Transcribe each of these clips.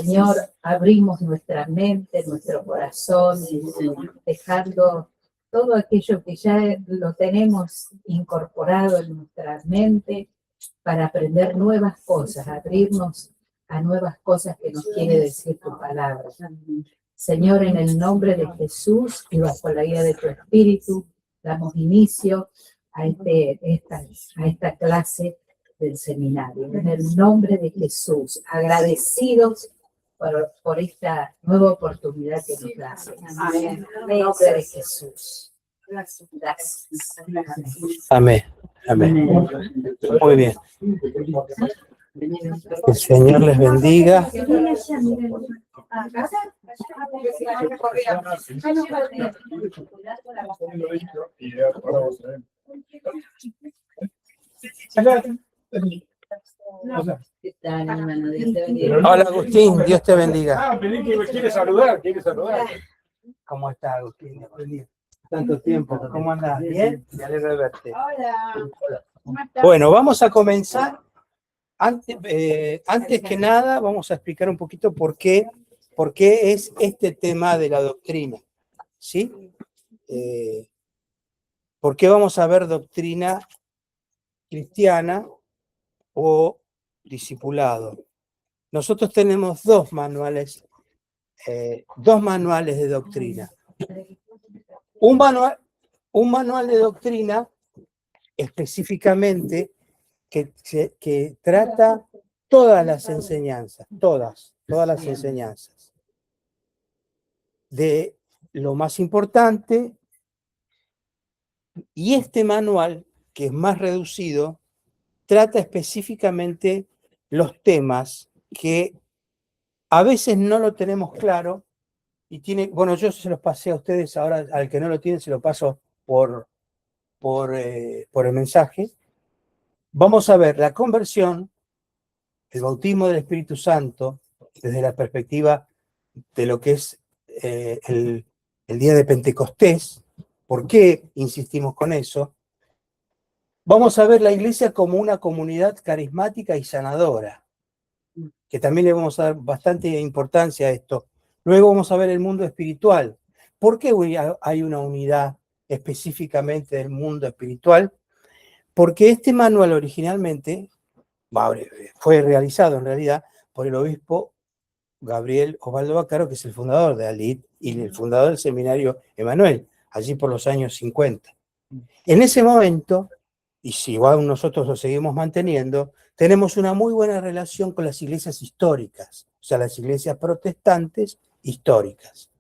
Señor, abrimos nuestra mente, nuestro corazón, dejando todo aquello que ya lo tenemos incorporado en nuestra mente para aprender nuevas cosas, abrirnos a nuevas cosas que nos quiere decir tu palabra. Señor, en el nombre de Jesús y bajo la guía de tu Espíritu, damos inicio a esta clase del seminario. En el nombre de Jesús, agradecidos por esta nueva oportunidad que nos das. En el nombre de Jesús. Gracias. Amén. Amén. Muy bien. Que el Señor les bendiga. ¿Qué tal, hermano? Dios te bendiga. Hola, Agustín, Dios te bendiga. Quiere saludar, quiere saludar. ¿Cómo estás, Agustín? Dios te bendiga. Tanto tiempo, ¿cómo andás? ¿Bien? Me alegro de verte. Hola. Bueno, vamos a comenzar. Antes que nada, vamos a explicar un poquito por qué es este tema de la doctrina. ¿Sí? ¿Por qué vamos a ver doctrina cristiana o discipulado? Nosotros tenemos dos manuales de doctrina. Un manual de doctrina específicamente que trata todas las enseñanzas, todas las enseñanzas. De lo más importante, y este manual, que es más reducido, trata específicamente los temas que a veces no lo tenemos claro y bueno, yo se los pasé a ustedes, ahora al que no lo tiene se lo paso por el mensaje. Vamos a ver la conversión, el bautismo del Espíritu Santo, desde la perspectiva de lo que es el día de Pentecostés. ¿Por qué insistimos con eso? Vamos a ver la iglesia como una comunidad carismática y sanadora, que también le vamos a dar bastante importancia a esto. Luego vamos a ver el mundo espiritual. ¿Por qué hay una unidad específicamente del mundo espiritual? Porque este manual originalmente fue realizado en realidad por el obispo Gabriel Osvaldo Vaccaro, que es el fundador de ALIT y el fundador del seminario Emanuel, allí por los años 50. En ese momento, y si igual nosotros lo seguimos manteniendo, tenemos una muy buena relación con las iglesias históricas, o sea, las iglesias protestantes históricas,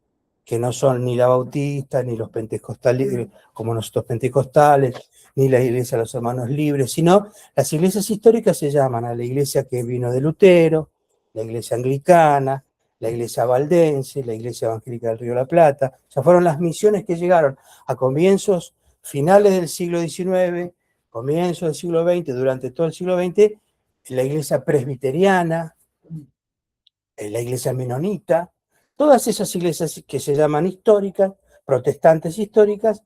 que no son ni la bautista, ni los pentecostales, como nosotros pentecostales, ni la iglesia de los hermanos libres, sino las iglesias históricas se llaman a la iglesia que vino de Lutero, la iglesia anglicana, la iglesia valdense, la iglesia evangélica del Río de la Plata. O sea, fueron las misiones que llegaron a finales del siglo XIX, comienzos del siglo XX, durante todo el siglo XX, la iglesia presbiteriana, la iglesia menonita, todas esas iglesias que se llaman históricas, protestantes históricas,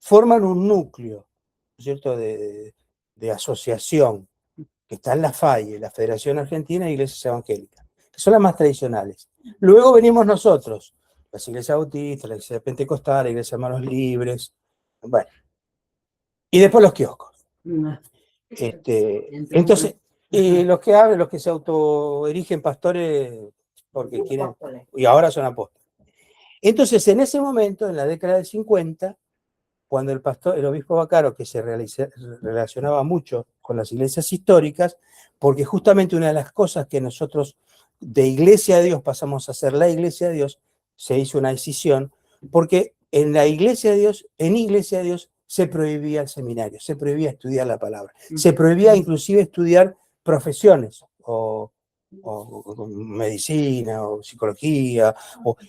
forman un núcleo, ¿cierto?, de asociación, que está en la FAIE, la Federación Argentina de Iglesias Evangélicas, que son las más tradicionales. Luego venimos nosotros, las iglesias bautistas, la iglesia pentecostal, la iglesia de Hermanos Libres, bueno, y después los kioscos. Entonces, los que se autoerigen pastores porque quieren, y ahora son apóstoles. Entonces, en ese momento, en la década del 50, cuando el obispo Vaccaro, que se relacionaba mucho con las iglesias históricas, porque justamente una de las cosas que nosotros de Iglesia de Dios pasamos a ser la Iglesia de Dios, se hizo una decisión, porque en Iglesia de Dios se prohibía el seminario, se prohibía estudiar la palabra, se prohibía inclusive estudiar profesiones, o medicina, o psicología,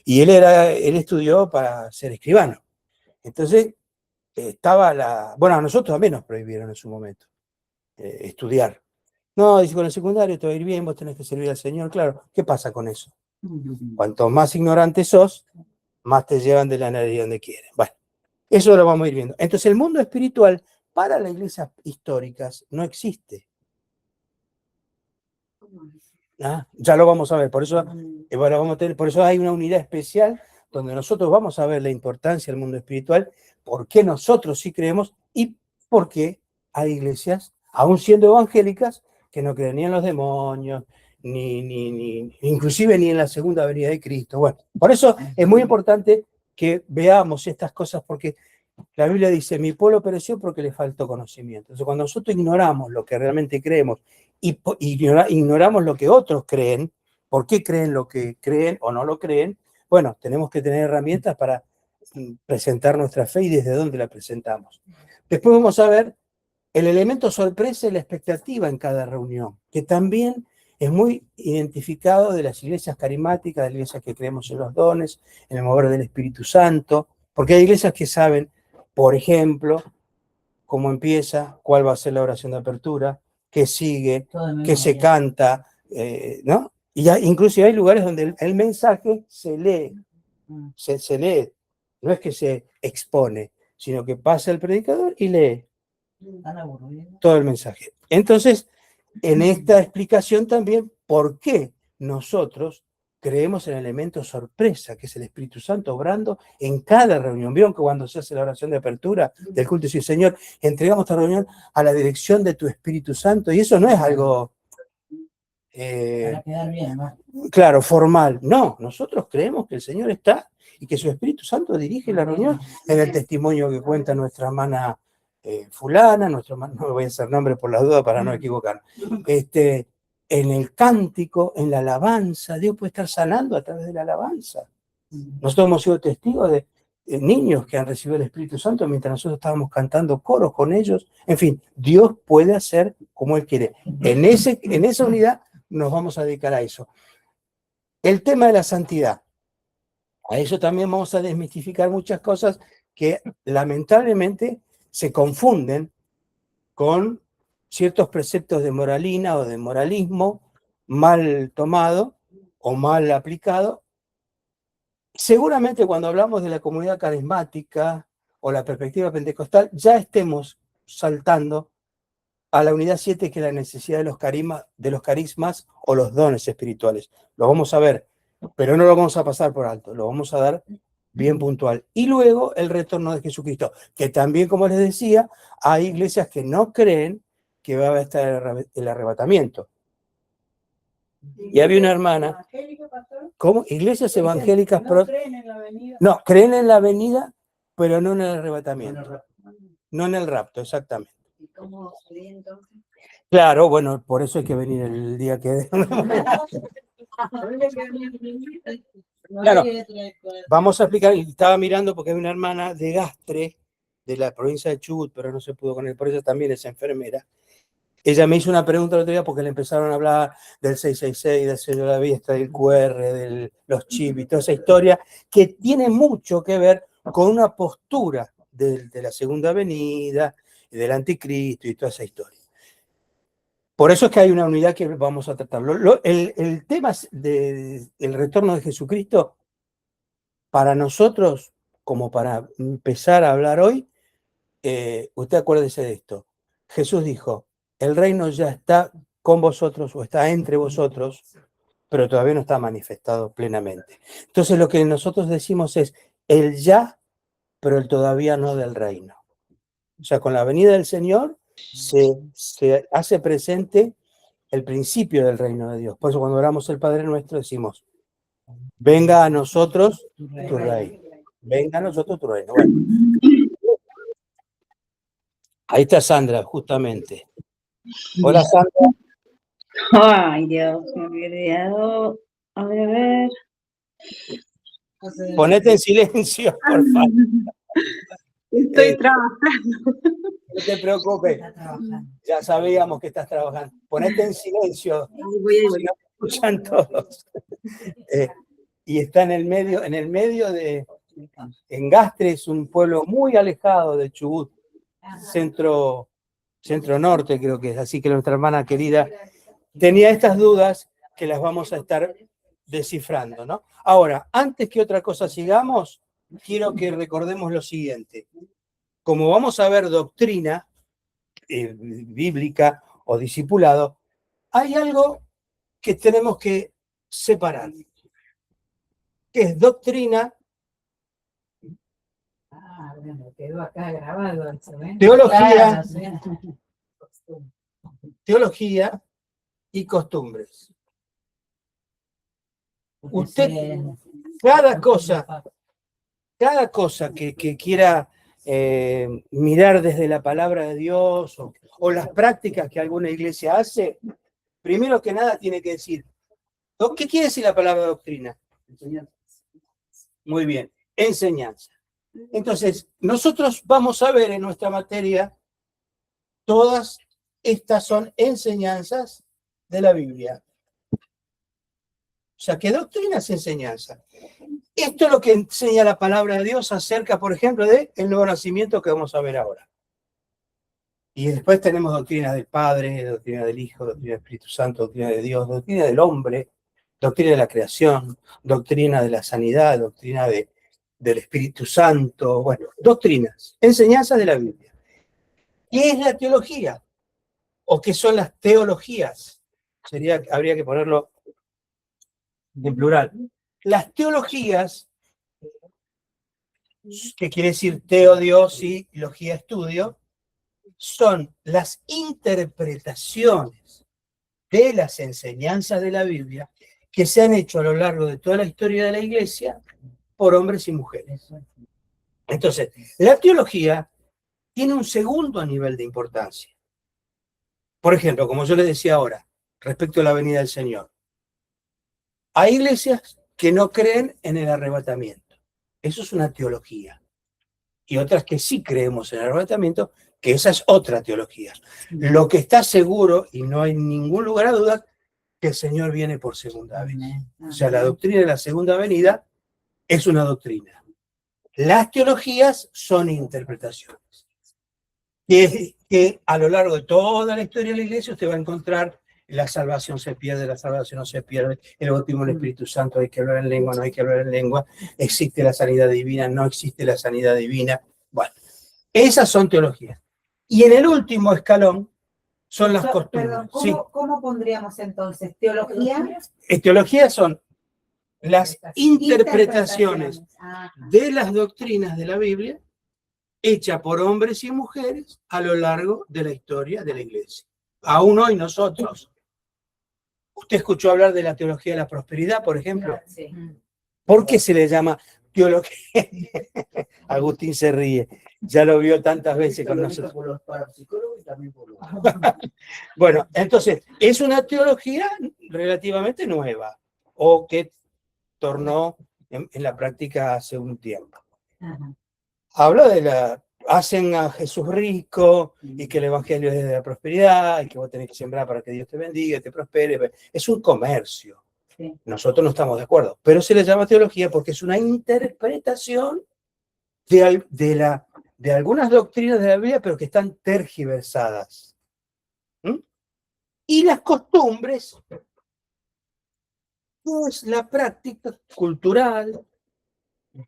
y él estudió para ser escribano. Entonces, bueno, a nosotros también nos prohibieron en su momento estudiar. No, dice, con el secundario te va a ir bien, vos tenés que servir al Señor. Claro, ¿qué pasa con eso? Cuanto más ignorante sos, más te llevan de la nariz donde quieren. Bueno, eso lo vamos a ir viendo. Entonces, el mundo espiritual para las iglesias históricas no existe. Ya lo vamos a ver, por eso, bueno, vamos a tener, por eso hay una unidad especial donde nosotros vamos a ver la importancia del mundo espiritual, por qué nosotros sí creemos y por qué hay iglesias, aún siendo evangélicas, que no creen ni en los demonios, inclusive ni en la segunda venida de Cristo. Bueno, por eso es muy importante que veamos estas cosas, porque la Biblia dice, mi pueblo pereció porque le faltó conocimiento. Entonces, cuando nosotros ignoramos lo que realmente creemos y ignoramos lo que otros creen, por qué creen lo que creen o no lo creen, bueno, tenemos que tener herramientas para presentar nuestra fe y desde dónde la presentamos. Después vamos a ver el elemento sorpresa y la expectativa en cada reunión, que también es muy identificado de las iglesias carismáticas, de las iglesias que creemos en los dones, en el mover del Espíritu Santo, porque hay iglesias que saben, por ejemplo, cómo empieza, cuál va a ser la oración de apertura, qué sigue, qué se canta, ¿no? Y ya, inclusive hay lugares donde el mensaje se lee, se lee, no es que se expone, sino que pasa el predicador y lee todo el mensaje. Entonces, en esta explicación también, ¿por qué nosotros creemos en el elemento sorpresa, que es el Espíritu Santo obrando en cada reunión? Vieron que cuando se hace la oración de apertura del culto, dice, Señor, entregamos esta reunión a la dirección de tu Espíritu Santo, y eso no es algo, Para quedar bien, ¿no? claro, formal. No, nosotros creemos que el Señor está y que su Espíritu Santo dirige la reunión en el testimonio que cuenta nuestra hermana fulana, nuestro hermano, no voy a hacer nombre por las dudas para no equivocar, en el cántico, en la alabanza. Dios puede estar sanando a través de la alabanza. Nosotros hemos sido testigos de niños que han recibido el Espíritu Santo mientras nosotros estábamos cantando coros con ellos. En fin, Dios puede hacer como Él quiere. En esa unidad nos vamos a dedicar a eso. El tema de la santidad. A eso también vamos a desmistificar muchas cosas que lamentablemente se confunden con ciertos preceptos de moralina o de moralismo mal tomado o mal aplicado. Seguramente cuando hablamos de la comunidad carismática o la perspectiva pentecostal, ya estemos saltando a la unidad 7, que es la necesidad de los carismas o los dones espirituales. Lo vamos a ver, pero no lo vamos a pasar por alto, lo vamos a dar bien puntual. Y luego el retorno de Jesucristo, que también, como les decía, hay iglesias que no creen que va a estar el arrebatamiento. Y había una hermana, ¿cómo? Iglesias evangélicas, ¿No creen en la venida? no, creen en la venida, pero no en el arrebatamiento. No en el rapto, exactamente. ¿Y cómo sería entonces? Claro, bueno, por eso hay que venir el día que... Claro, vamos a explicar, estaba mirando porque hay una hermana de Gastre, de la provincia de Chubut, pero no se pudo con él, por eso también es enfermera. Ella me hizo una pregunta el otro día porque le empezaron a hablar del 666, del sello de la vista, del QR, de los chips y toda esa historia, que tiene mucho que ver con una postura de la segunda venida, del anticristo y toda esa historia. Por eso es que hay una unidad que vamos a tratar. El tema del retorno de Jesucristo, para nosotros, como para empezar a hablar hoy, usted acuérdese de esto. Jesús dijo, el reino ya está con vosotros o está entre vosotros, pero todavía no está manifestado plenamente. Entonces lo que nosotros decimos es el ya, pero el todavía no del reino. O sea, con la venida del Señor se hace presente el principio del reino de Dios. Por eso cuando oramos el Padre Nuestro decimos, venga a nosotros tu reino. Venga a nosotros tu reino. Bueno. Ahí está Sandra, justamente. Hola, Sandra. Ay, Dios, me había olvidado. A ver. Ponete en silencio, por favor. Estoy trabajando. No te preocupes. Ya sabíamos que estás trabajando. Ponete en silencio. Si no escuchan todos. Y está en el medio de... En Gastre, es un pueblo muy alejado de Chubut. Centro norte creo que es, así que nuestra hermana querida tenía estas dudas que las vamos a estar descifrando, ¿no? Ahora, antes que otra cosa sigamos, quiero que recordemos lo siguiente. Como vamos a ver doctrina, bíblica o discipulado, hay algo que tenemos que separar, que es doctrina, Ah, bueno, quedó acá grabado eso, ¿eh? teología, Claro, sí. teología y costumbres. Usted, cada cosa que quiera mirar desde la palabra de Dios o las prácticas que alguna iglesia hace, primero que nada tiene que decir, ¿qué quiere decir la palabra doctrina? Muy bien, enseñanza. Entonces, nosotros vamos a ver en nuestra materia, todas estas son enseñanzas de la Biblia. O sea, que doctrina es enseñanza. Esto es lo que enseña la palabra de Dios acerca, por ejemplo, del nuevo nacimiento que vamos a ver ahora. Y después tenemos doctrina del Padre, doctrina del Hijo, doctrina del Espíritu Santo, doctrina de Dios, doctrina del hombre, doctrina de la creación, doctrina de la sanidad, doctrina del Espíritu Santo, bueno, doctrinas, enseñanzas de la Biblia. ¿Qué es la teología? ¿O qué son las teologías? Habría que ponerlo en plural. Las teologías, que quiere decir teo, Dios y logía, estudio, son las interpretaciones de las enseñanzas de la Biblia que se han hecho a lo largo de toda la historia de la Iglesia por hombres y mujeres. Entonces, la teología tiene un segundo nivel de importancia. Por ejemplo, como yo les decía ahora, respecto a la venida del Señor, hay iglesias que no creen en el arrebatamiento. Eso es una teología. Y otras que sí creemos en el arrebatamiento, que esa es otra teología. Lo que está seguro, y no hay ningún lugar a dudas, que el Señor viene por segunda vez. O sea, la doctrina de la segunda venida es una doctrina. Las teologías son interpretaciones. Que a lo largo de toda la historia de la Iglesia usted va a encontrar la salvación se pierde, la salvación no se pierde, el bautismo del Espíritu Santo, hay que hablar en lengua, no hay que hablar en lengua, existe la sanidad divina, no existe la sanidad divina. Bueno, esas son teologías. Y en el último escalón son las costumbres. Perdón, Sí. ¿cómo pondríamos entonces? ¿Teología? Teologías son las interpretaciones Ah, de las doctrinas de la Biblia hechas por hombres y mujeres a lo largo de la historia de la Iglesia. Aún hoy nosotros, usted escuchó hablar de la teología de la prosperidad, por ejemplo. sí. ¿Por qué se le llama teología? Agustín se ríe, ya lo vio tantas veces con nosotros. Por los parapsicólogos y también por los... Bueno, entonces, es una teología relativamente nueva, o que tornó en la práctica hace un tiempo. Ajá. Habla hacen a Jesús rico y que el evangelio es de la prosperidad y que vos tenés que sembrar para que Dios te bendiga, te prospere. Es un comercio. Sí. Nosotros no estamos de acuerdo, pero se le llama teología porque es una interpretación de algunas doctrinas de la Biblia, pero que están tergiversadas. Y las costumbres es la práctica cultural de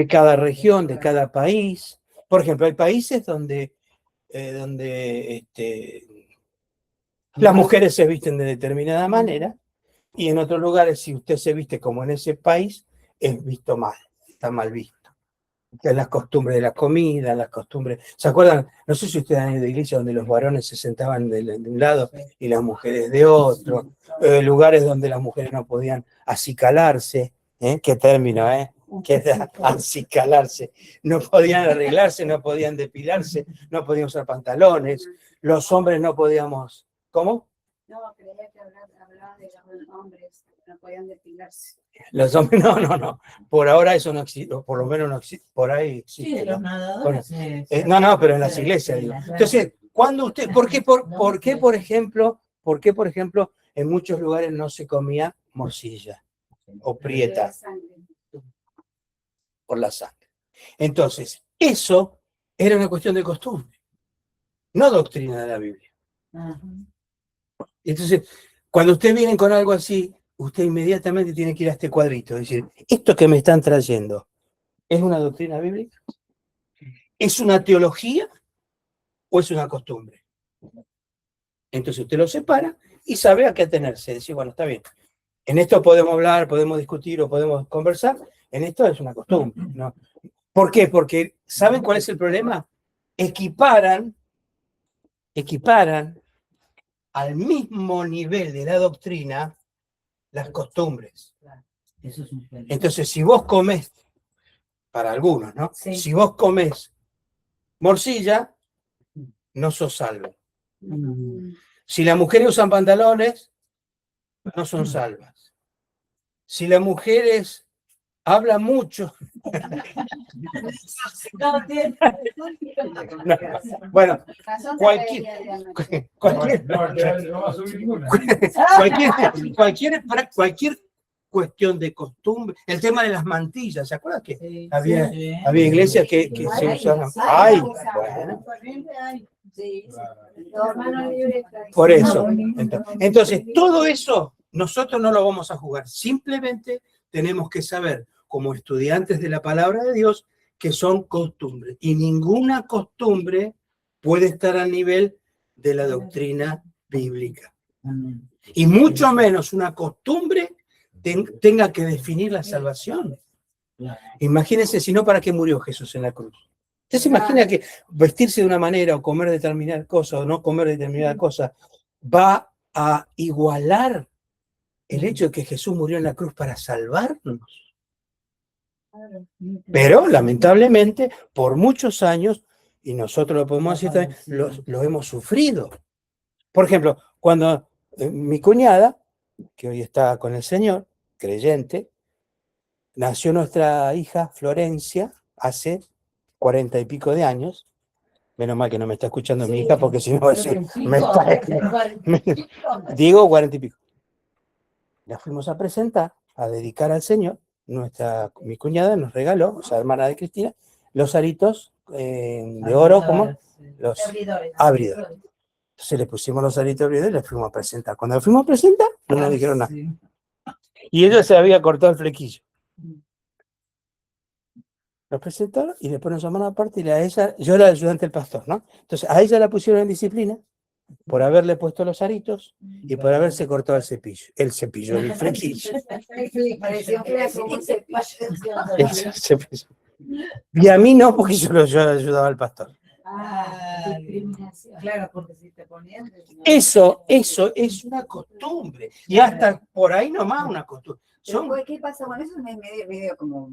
cada región, de cada país. Por ejemplo, hay países donde las mujeres se visten de determinada manera y en otros lugares, si usted se viste como en ese país, es visto mal, está mal visto. Las costumbres de la comida, las costumbres... ¿Se acuerdan? No sé si ustedes han ido de iglesia donde los varones se sentaban de un lado y las mujeres de otro. Lugares donde las mujeres no podían acicalarse. ¿Qué término, ¿Qué es acicalarse? No podían arreglarse, no podían depilarse, no podían usar pantalones. Los hombres no podíamos... ¿Cómo? No, creía que hablaba de los hombres, no podían depilarse. Los hombres, no. Por ahora eso no existe, o por lo menos no existe, por ahí existe. Sí, de los nadadores. No, pero en las iglesias, digo. Entonces, cuando usted, ¿por qué, por ejemplo, en muchos lugares no se comía morcilla o prieta? Por la sangre. Entonces, eso era una cuestión de costumbre, no doctrina de la Biblia. Entonces, cuando ustedes vienen con algo así, usted inmediatamente tiene que ir a este cuadrito, es decir, ¿esto que me están trayendo es una doctrina bíblica? ¿Es una teología o es una costumbre? Entonces usted lo separa y sabe a qué atenerse. Decir, bueno, está bien. En esto podemos hablar, podemos discutir o podemos conversar. En esto es una costumbre, ¿no? ¿Por qué? Porque ¿saben cuál es el problema? Equiparan al mismo nivel de la doctrina las costumbres. Eso es un peligro. Entonces, si vos comes, para algunos, ¿no? Sí. Si vos comes morcilla, no sos salvo. Si las mujeres usan pantalones, no son salvas. Si las mujeres hablan mucho, no, bueno, Razón cualquier- traería de Ana. cualquier, No va a subir ninguna. cualquier cuestión de costumbre, el tema de las mantillas, ¿se acuerdan que Sí. había Sí. iglesias que se Ay, usaban? ay, Ay, bueno, Sí, Tu hermano libre está. por eso. Entonces, todo eso nosotros no lo vamos a jugar. Simplemente tenemos que saber, como estudiantes de la palabra de Dios, que son costumbres. Y ninguna costumbre puede estar al nivel de la doctrina bíblica. Amén. Y mucho menos una costumbre tenga que definir la salvación. Claro. Imagínense, si no, ¿para qué murió Jesús en la cruz? ¿Usted se imagina que vestirse de una manera o comer determinada cosa o no comer determinada cosa va a igualar el hecho de que Jesús murió en la cruz para salvarnos? Pero, lamentablemente, por muchos años, y nosotros lo podemos decir también, lo hemos sufrido. Por ejemplo, cuando mi cuñada, que hoy está con el Señor, creyente, nació nuestra hija Florencia hace 40 y pico de años. Menos mal que no me está escuchando mi hija, porque si no va a decir, digo 40 y pico. La fuimos a presentar, a dedicar al Señor. Mi cuñada nos regaló, o sea, hermana de Cristina, los aritos de oro, como los abridores. Entonces le pusimos los aritos abridores y les fuimos a presentar. Cuando los fuimos a presentar, no nos dijeron nada. Sí. Y ella se había cortado el flequillo. Los presentaron y después nos llamaron aparte y a ella, yo era el ayudante del pastor, ¿no? Entonces a ella la pusieron en disciplina por haberle puesto los aritos y por haberse cortado el cepillo, el flequillo. Pareció que era como un cepillo. El cepillo. Y a mí no, porque yo ayudaba al pastor. Ah, discriminación. Claro, porque si te ponían. Eso es una costumbre. Y hasta por ahí nomás una costumbre. Son, Después, ¿qué pasa? Bueno, eso es medio como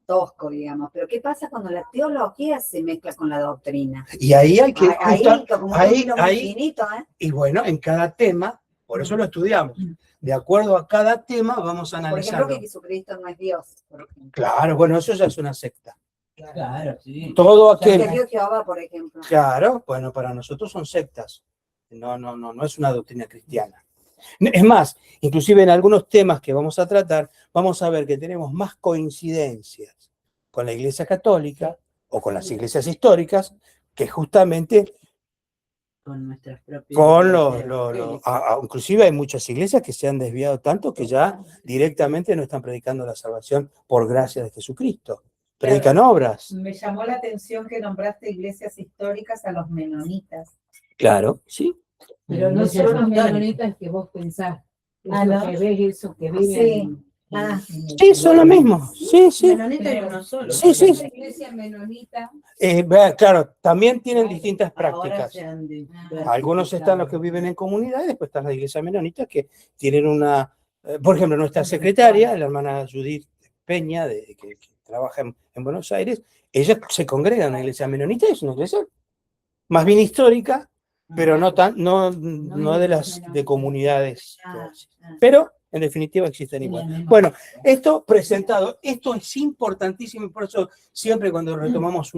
tosco, digamos, pero ¿qué pasa cuando la teología se mezcla con la doctrina? y ahí hay que Ahí, como un hilo muy ahí, finito, ¿eh? y bueno, en cada tema, por eso lo estudiamos. De acuerdo a cada tema vamos a Por ejemplo, analizarlo. que Jesucristo no es Dios. Por ejemplo. Claro, bueno, eso ya es una secta. Claro, sí. Todo Que aquel. Dios Jehová, por ejemplo. Claro, bueno, para nosotros son sectas. No es una doctrina cristiana. Es más, inclusive en algunos temas que vamos a tratar, vamos a ver que tenemos más coincidencias con la Iglesia Católica o con las iglesias históricas que justamente Con nuestras propias. con inclusive hay muchas iglesias que se han desviado tanto que ya directamente no están predicando la salvación por gracia de Jesucristo. Predican obras. Me llamó la atención que nombraste iglesias históricas a los menonitas. Claro, sí. Pero no son los menonitas que vos pensás. Ah, Eso ¿no? que ves, eso que viven. Sí. Sí, son lo mismo. Sí, sí. Menonita hay uno solo. Sí, sí. La iglesia menonita. Claro, también tienen distintas Ahora prácticas. se han Algunos están los que viven en comunidad y después están las iglesias menonitas que tienen una, por ejemplo, nuestra secretaria, la hermana Judith Peña, que trabaja en Buenos Aires, ella se congrega en una iglesia menonita y es una iglesia más bien histórica, pero no de las de comunidades. Pero en definitiva existen igual. Bueno, esto presentado, esto es importantísimo y por eso siempre cuando retomamos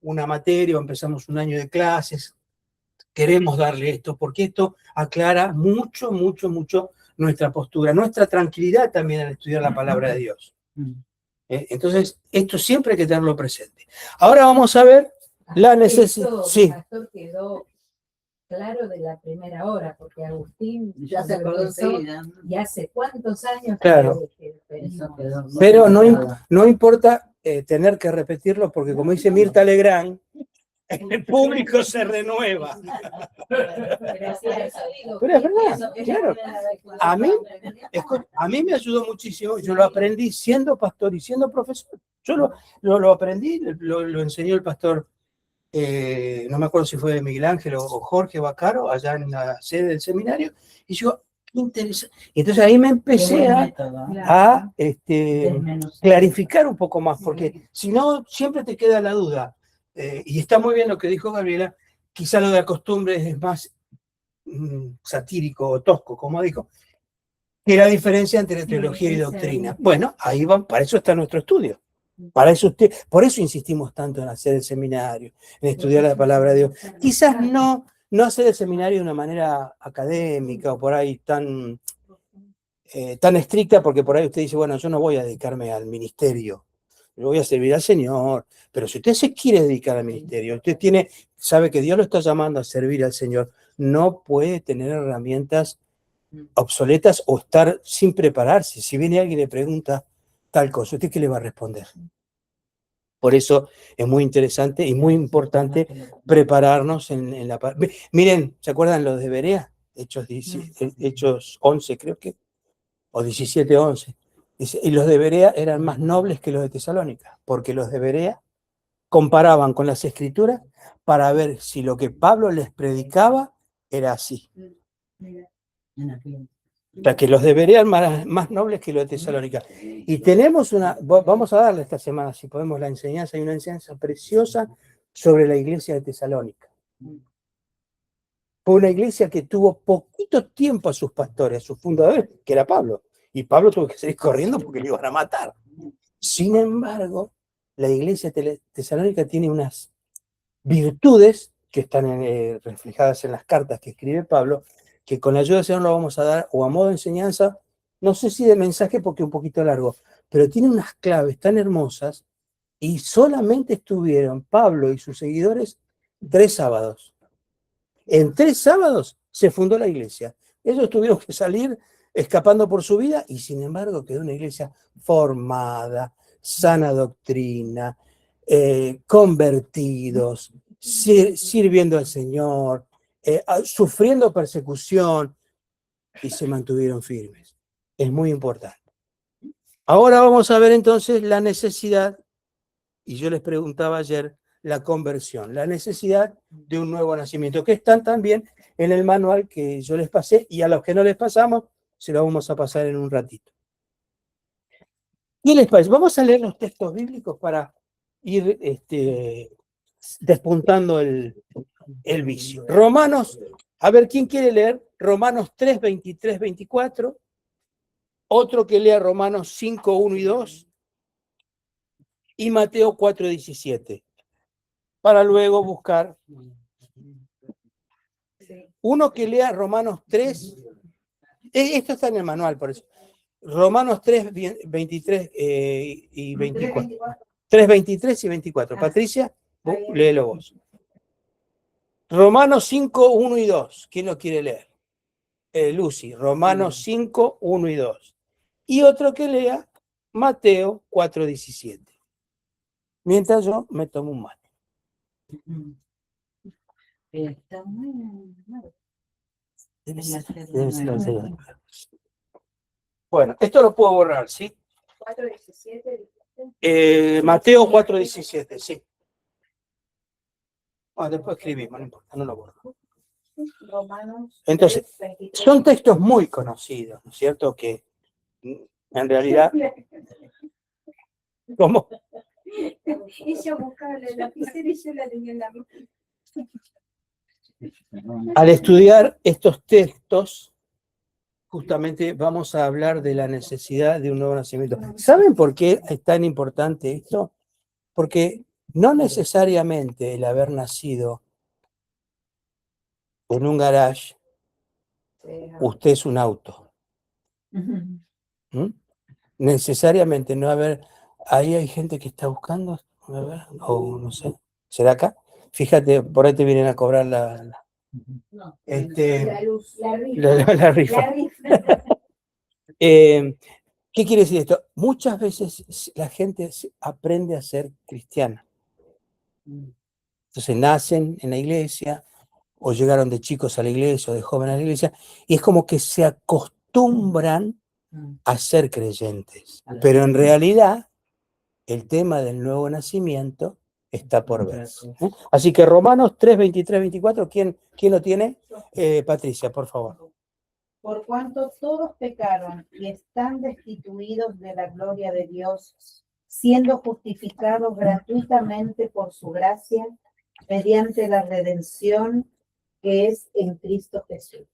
una materia o empezamos un año de clases, queremos darle esto, porque esto aclara mucho, mucho, mucho nuestra postura, nuestra tranquilidad también al estudiar la palabra de Dios. Entonces, esto siempre hay que tenerlo presente. Ahora vamos a ver la necesidad. Esto, Sí. pastor, quedó claro de la primera hora, porque Agustín Ya se acordó enseguida. y hace cuántos años Claro. que Eso quedó. Pero no importa tener que repetirlo, porque como dice Mirta Legrand, el público se renueva. Pero sí, eso digo, Pero es que verdad, eso que claro. yo pueda declarar A mí- la realidad. A mí me ayudó muchísimo, yo lo aprendí siendo pastor y siendo profesor. Yo lo aprendí, lo enseñó el pastor, no me acuerdo si fue Miguel Ángel o Jorge Bacaro, allá en la sede del seminario, y yo, qué interesante. Y entonces ahí me Qué empecé buen a, método, ¿eh? a Desmenuzar. clarificar un poco más, porque si no, siempre te queda la duda. Y está muy bien lo que dijo Gabriela, quizá lo de la costumbre es más satírico o tosco, como dijo, que la diferencia entre teología y esa doctrina. es. Bueno, ahí va, para eso está nuestro estudio. Para eso por eso insistimos tanto en hacer el seminario, en estudiar la palabra de Dios. Quizás no hacer el seminario de una manera académica o por ahí tan estricta, porque por ahí usted dice, bueno, yo no voy a dedicarme al ministerio, yo voy a servir al Señor. Pero si usted se quiere dedicar al ministerio, usted sabe que Dios lo está llamando a servir al Señor, no puede tener herramientas obsoletas o estar sin prepararse. Si viene alguien y le pregunta tal cosa, ¿usted qué le va a responder? Por eso es muy interesante y muy importante prepararnos en la... Miren, ¿se acuerdan los de Berea? Hechos 11, creo que, o 17:11. Dice, y los de Berea eran más nobles que los de Tesalónica, porque los de Berea comparaban con las escrituras para ver si lo que Pablo les predicaba era así. En aquel- O sea, que los de Berea eran más nobles que los de Tesalónica. Y tenemos vamos a darle esta semana, si podemos, la enseñanza, hay una enseñanza preciosa sobre la iglesia de Tesalónica. Fue una iglesia que tuvo poquito tiempo a sus pastores, a sus fundadores, que era Pablo. Y Pablo tuvo que salir corriendo porque le iban a matar. Sin embargo, la iglesia tesalónica tiene unas virtudes que están reflejadas en las cartas que escribe Pablo, que con la ayuda del Señor lo vamos a dar o a modo de enseñanza, no sé si de mensaje porque un poquito largo, pero tiene unas claves tan hermosas y solamente estuvieron Pablo y sus seguidores 3 sábados. En 3 sábados se fundó la iglesia. Ellos tuvieron que salir escapando por su vida y sin embargo quedó una iglesia formada, sana doctrina, convertidos, sirviendo al Señor, sufriendo persecución y se mantuvieron firmes. Es muy importante. Ahora vamos a ver entonces la necesidad, y yo les preguntaba ayer, la conversión, la necesidad de un nuevo nacimiento, que están también en el manual que yo les pasé, y a los que no les pasamos, se lo vamos a pasar en un ratito. ¿Qué les parece? Vamos a leer los textos bíblicos para ir despuntando el vicio. Romanos, a ver, ¿quién quiere leer? Romanos 3, 23, 24. Otro que lea Romanos 5, 1 y 2. Y Mateo 4, 17. Para luego buscar uno que lea Romanos 3. Esto está en el manual, por eso. Romanos 3, 23 y 24. 3, 23 y 24. Patricia, léelo vos. Romanos 5, 1 y 2. ¿Quién lo quiere leer? Lucy, Romanos 5, 1 y 2. Y otro que lea Mateo 4, 17. Mientras yo me tomo un mate. Está muy mal. Debe ser ser serio. Bueno, esto lo puedo borrar, ¿sí? 4:17. Mateo 4, 17, sí. Bueno, después escribimos, no importa, no lo borro. Romanos Entonces, 3:23. son textos muy conocidos, ¿no es cierto? Que en realidad, ¿cómo? Ella buscaba la lapicera y yo la tenía en la mano. Al estudiar estos textos, justamente vamos a hablar de la necesidad de un nuevo nacimiento. ¿Saben por qué es tan importante esto? Porque no necesariamente el haber nacido en un garage, usted es un auto. ¿Mm? Necesariamente no haber... Ahí hay gente que está buscando, a ver, o no sé, ¿será acá? Fíjate, por ahí te vienen a cobrar la luz, la rifa. rifa. ¿Qué quiere decir esto? Muchas veces la gente aprende a ser cristiana Entonces nacen en la iglesia, o llegaron de chicos a la iglesia, o de jóvenes a la iglesia, y es como que se acostumbran a ser creyentes. Pero en realidad, el tema del nuevo nacimiento está por ver. Así que Romanos 3, 23, 24, ¿quién lo tiene? Patricia, por favor. Por cuanto todos pecaron y están destituidos de la gloria de Dios, siendo justificados gratuitamente por su gracia, mediante la redención que es en Cristo Jesús.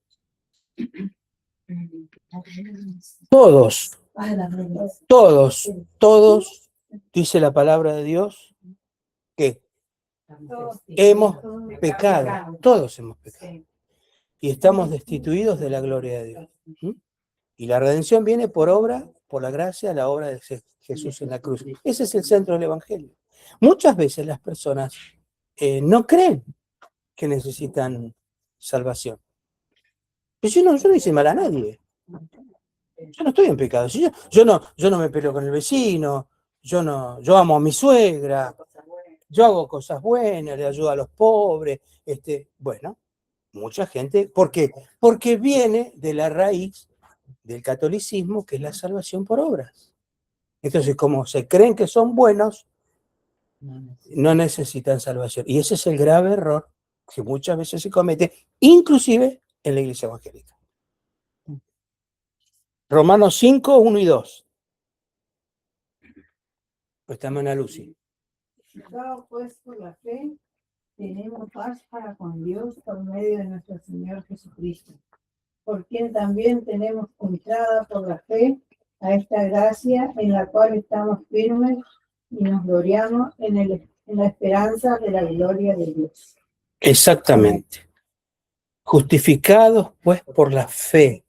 Todos, Ah, la redención. todos, dice la palabra de Dios, que hemos pecado, todos hemos pecado. Y estamos destituidos de la gloria de Dios. ¿Mm? Y la redención viene por obra, por la gracia, la obra de Jesús en la cruz. Ese es el centro del Evangelio. Muchas veces las personas no creen que necesitan salvación. Pero yo no hice mal a nadie. Yo no estoy en pecado. Si yo no me peleo con el vecino, yo amo a mi suegra, yo hago cosas buenas, le ayudo a los pobres. Bueno, mucha gente, ¿por qué? Porque viene de la raíz del catolicismo, que es la salvación por obras. Entonces, como se creen que son buenos, no necesitan salvación. Y ese es el grave error que muchas veces se comete, inclusive en la iglesia evangélica. Romanos 5, 1 y 2. Pues está Ana Lucy. Dado pues por la fe, tenemos paz para con Dios por medio de nuestro Señor Jesucristo, por quien también tenemos entrada por la fe a esta gracia en la cual estamos firmes y nos gloriamos en la esperanza de la gloria de Dios. Exactamente. Justificados pues por la fe.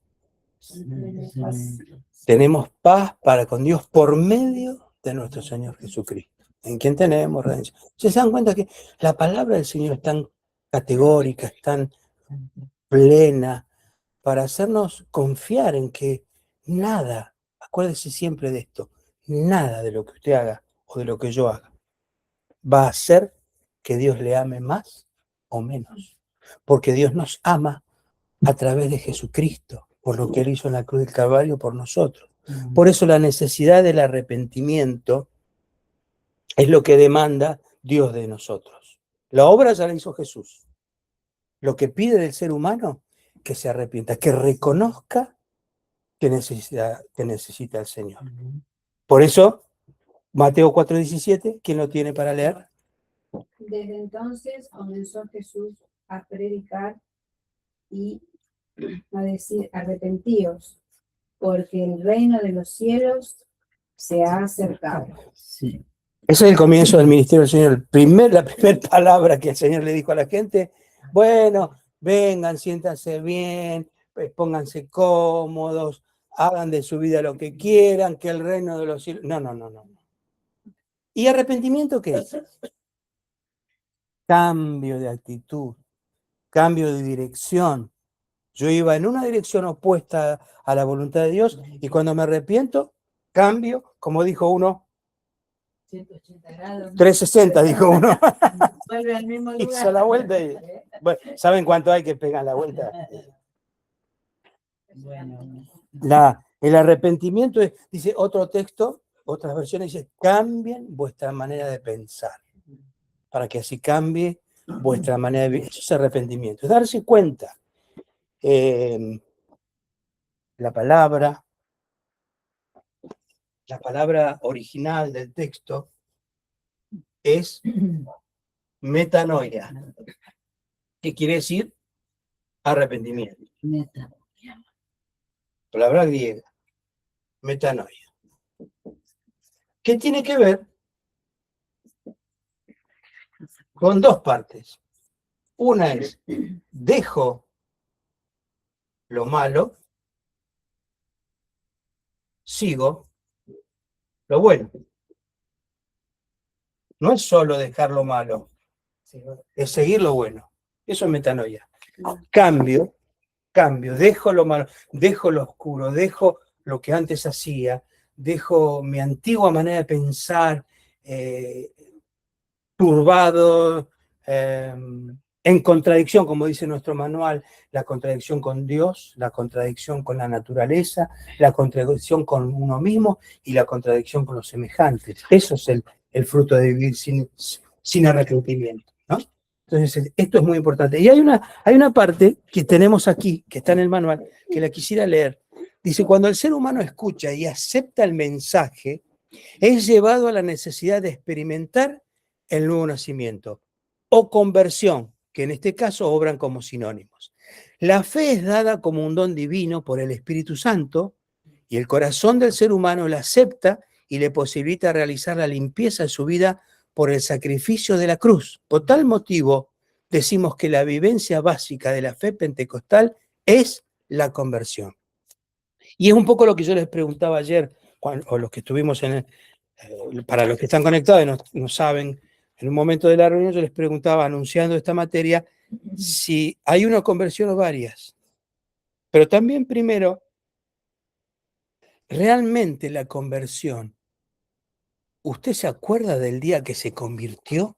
Tenemos paz para con Dios por medio de nuestro Señor Jesucristo, en quien tenemos redención. ¿Se dan cuenta que la palabra del Señor es tan categórica, es tan plena, para hacernos confiar en que nada, acuérdese siempre de esto, nada de lo que usted haga o de lo que yo haga va a hacer que Dios le ame más o menos? Porque Dios nos ama a través de Jesucristo, por lo que Él hizo en la cruz del Calvario por nosotros. Por eso la necesidad del arrepentimiento es lo que demanda Dios de nosotros. La obra ya la hizo Jesús. Lo que pide del ser humano, que se arrepienta, que reconozca que necesita al Señor. Por eso, Mateo 4:17, ¿quién lo tiene para leer? Desde entonces comenzó Jesús a predicar y a decir: arrepentíos, porque el reino de los cielos se ha acercado. Ese es el comienzo del ministerio del Señor. La primera palabra que el Señor le dijo a la gente: bueno, vengan, siéntanse bien, pónganse cómodos, hagan de su vida lo que quieran, que el reino de los cielos... No. ¿Y arrepentimiento qué es? Cambio de actitud, cambio de dirección. Yo iba en una dirección opuesta a la voluntad de Dios y cuando me arrepiento, cambio, como dijo uno, 180 grados. 360, dijo uno. Vuelve al mismo lugar. Hizo la vuelta y... Bueno, ¿saben cuánto hay que pegar la vuelta? El arrepentimiento es, dice otro texto, otras versiones dice: cambien vuestra manera de pensar, para que así cambie vuestra manera de vivir. Eso es arrepentimiento, es darse cuenta. La palabra original del texto es metanoia, que quiere decir arrepentimiento. Palabra griega, metanoia. ¿Qué tiene que ver con dos partes? Una es: dejo lo malo, sigo lo bueno. No es solo dejar lo malo, es seguir lo bueno. Eso es metanoia. Cambio, dejo lo malo, dejo lo oscuro, dejo lo que antes hacía, dejo mi antigua manera de pensar, turbado, en contradicción, como dice nuestro manual, la contradicción con Dios, la contradicción con la naturaleza, la contradicción con uno mismo y la contradicción con los semejantes. Eso es el fruto de vivir sin arrepentimiento, ¿no? Entonces, esto es muy importante. Y hay una parte que tenemos aquí, que está en el manual, que la quisiera leer. Dice, cuando el ser humano escucha y acepta el mensaje, es llevado a la necesidad de experimentar el nuevo nacimiento o conversión, que en este caso obran como sinónimos. La fe es dada como un don divino por el Espíritu Santo y el corazón del ser humano la acepta y le posibilita realizar la limpieza de su vida por el sacrificio de la cruz. Por tal motivo, decimos que la vivencia básica de la fe pentecostal es la conversión. Y es un poco lo que yo les preguntaba ayer, o los que estuvimos para los que están conectados y no saben, en un momento de la reunión yo les preguntaba, anunciando esta materia, si hay una conversión o varias. Pero también primero, realmente la conversión, ¿usted se acuerda del día que se convirtió?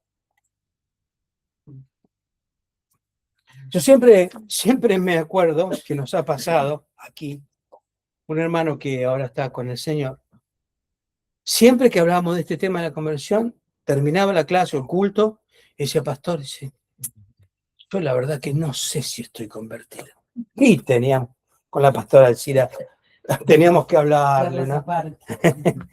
Yo siempre me acuerdo que nos ha pasado aquí, un hermano que ahora está con el Señor, siempre que hablábamos de este tema de la conversión, terminaba la clase o el culto, y decía, pastor, dice, yo la verdad que no sé si estoy convertido. Y teníamos, con la pastora Alcira, teníamos que hablarle, ¿no?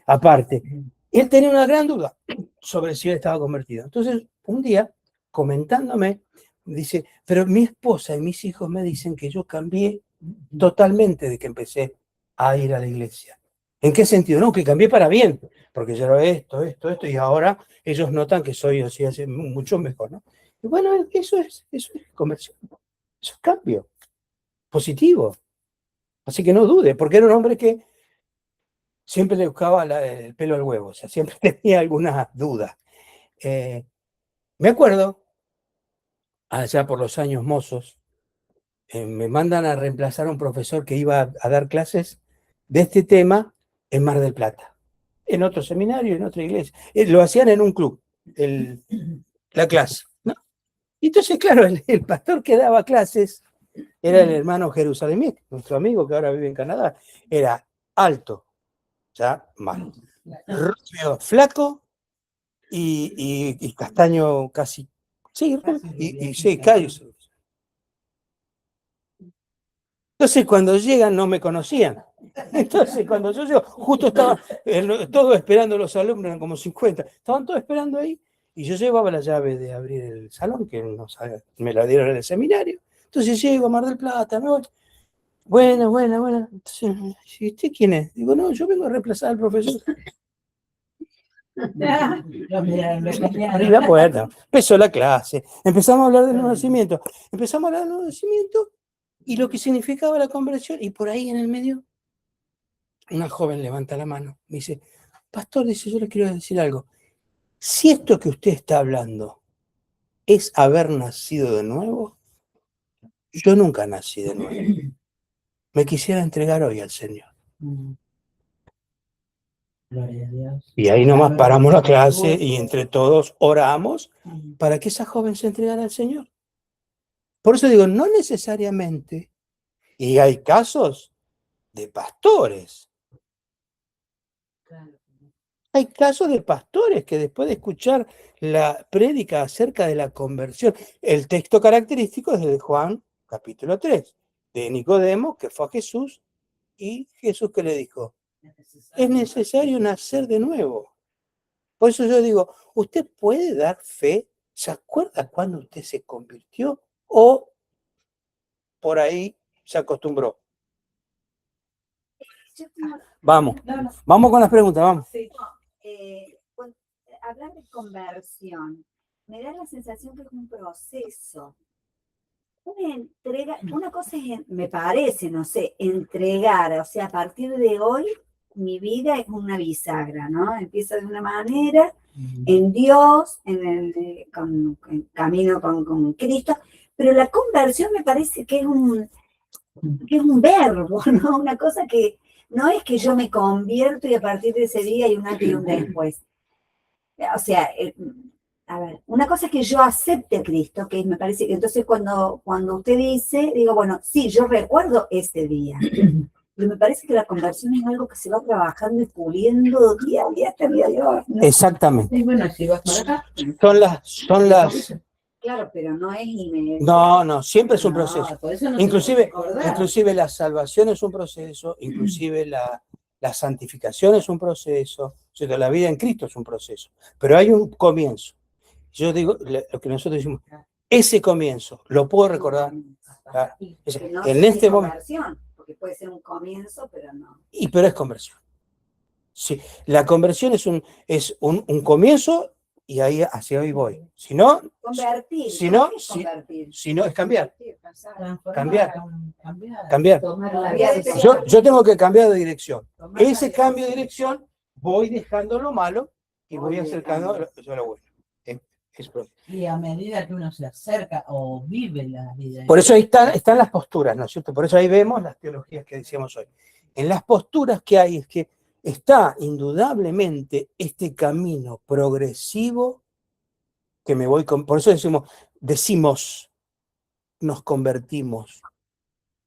Aparte. Él tenía una gran duda sobre si él estaba convertido. Entonces, un día, comentándome, dice, pero mi esposa y mis hijos me dicen que yo cambié totalmente de que empecé a ir a la iglesia. ¿En qué sentido? No, que cambié para bien, porque yo era esto, y ahora ellos notan que soy así, mucho mejor, ¿no? Y bueno, eso es conversión, eso es cambio positivo. Así que no dude, porque era un hombre que siempre le buscaba el pelo al huevo, o sea, siempre tenía alguna duda. Me acuerdo, allá por los años mozos, me mandan a reemplazar a un profesor que iba a dar clases de este tema en Mar del Plata, en otro seminario, en otra iglesia. Lo hacían en un club, la clase, ¿no? Y entonces, claro, el pastor que daba clases era el hermano Jerusalén, nuestro amigo que ahora vive en Canadá. Era alto, ya mal, rubio, flaco y castaño casi, sí, y sí, callos. Entonces, cuando llegan, no me conocían. Entonces, cuando yo llego, justo estaba todos esperando, los alumnos, eran como 50, estaban todos esperando ahí, y yo llevaba la llave de abrir el salón, que me la dieron en el seminario. Entonces llego a Mar del Plata, me voy. Buena. Entonces, ¿y usted quién es? Digo, no, yo vengo a reemplazar al profesor. Abrí la puerta, empezó la clase, empezamos a hablar del nuevo nacimiento, y lo que significaba la conversión, y por ahí en el medio, una joven levanta la mano, me dice, pastor, dice, yo le quiero decir algo, si esto que usted está hablando es haber nacido de nuevo, yo nunca nací de nuevo, me quisiera entregar hoy al Señor. Gloria a Dios. Y ahí nomás paramos la clase y entre todos oramos para que esa joven se entregara al Señor. Por eso digo, no necesariamente, y hay casos de pastores. Hay casos de pastores que después de escuchar la prédica acerca de la conversión, el texto característico es de Juan capítulo 3, de Nicodemo, que fue a Jesús, y Jesús que le dijo, es necesario nacer de nuevo. Por eso yo digo, ¿usted puede dar fe? ¿Se acuerda cuando usted se convirtió? ¿O por ahí se acostumbró? Vamos con las preguntas, vamos. Hablar de conversión, me da la sensación que es un proceso. Una cosa es, me parece, no sé, entregar, o sea, a partir de hoy mi vida es una bisagra, ¿no? Empieza de una manera, en Dios, en camino con Cristo, pero la conversión me parece que es un verbo, ¿no? Una cosa que no es que yo me convierto y a partir de ese día hay un antes y un después. O sea, a ver, una cosa es que yo acepte a Cristo, que me parece que entonces cuando usted dice, digo, bueno, sí, yo recuerdo ese día, pero me parece que la conversión es algo que se va trabajando y puliendo día a día hasta el día de hoy, ¿no? Exactamente. Y bueno, si vas para acá. Son las, Claro, pero no es inmediato. no, siempre es un proceso. Por eso no Inclusive la salvación es un proceso, inclusive la santificación es un proceso, o sea, la vida en Cristo es un proceso, pero hay un comienzo. Yo digo, lo que nosotros decimos, ese comienzo, lo puedo recordar. Que no En sé este si momento, conversión, porque puede ser un comienzo, pero no. pero es conversión. Sí, la conversión es un comienzo y ahí hacia hoy voy. Si no, Convertir. si no, ¿qué es convertir? si no es cambiar. Cambiar. Cambiar. Tomar la Cambiar de decisión. Yo tengo que cambiar de dirección. Tomar la Ese cambio de dirección, voy dejando lo malo y voy Oye, acercando cambio. a lo bueno. Es propio. Y a medida que uno se acerca o vive la vida. Por eso ahí están las posturas, ¿no es cierto? Por eso ahí vemos las teologías que decíamos hoy. En las posturas que hay es que está indudablemente este camino progresivo que me voy con. Por eso decimos, nos convertimos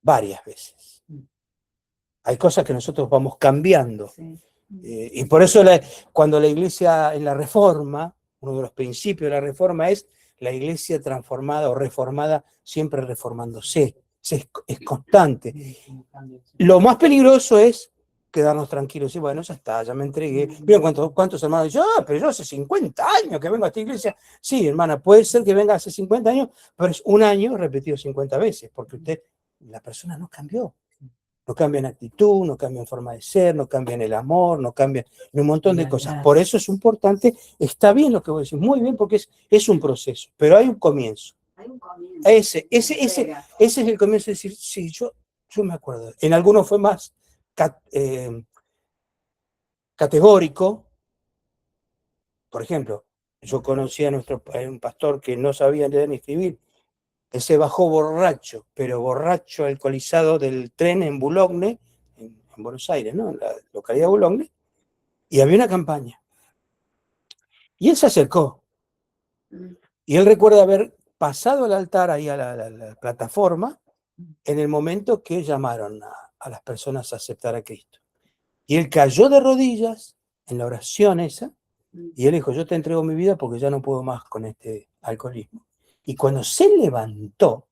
varias veces. Hay cosas que nosotros vamos cambiando. Sí. Y por eso cuando la iglesia en la reforma, uno de los principios de la reforma es la iglesia transformada o reformada, siempre reformándose. Es constante. Lo más peligroso es quedarnos tranquilos y bueno, ya está, ya me entregué. Miren cuántos hermanos dicen, pero yo hace 50 años que vengo a esta iglesia. Sí, hermana, puede ser que venga hace 50 años, pero es un año repetido 50 veces, porque la persona no cambió. No cambia en actitud, no cambia en forma de ser, no cambia en el amor, no cambia en un montón de cosas. Por eso es importante, está bien lo que vos decís, muy bien, porque es un proceso, pero hay un comienzo. Hay un comienzo. Ese es el comienzo de decir, sí, yo me acuerdo. En algunos fue más categórico. Por ejemplo, yo conocí a un pastor que no sabía leer ni escribir. Él se bajó borracho, pero borracho alcoholizado del tren en Boulogne, en Buenos Aires, ¿no? En la localidad de Boulogne, y había una campaña. Y él se acercó. Y él recuerda haber pasado al altar ahí a la plataforma en el momento que llamaron a las personas a aceptar a Cristo. Y él cayó de rodillas en la oración esa, y él dijo, yo te entrego mi vida porque ya no puedo más con este alcoholismo. Y cuando se levantó,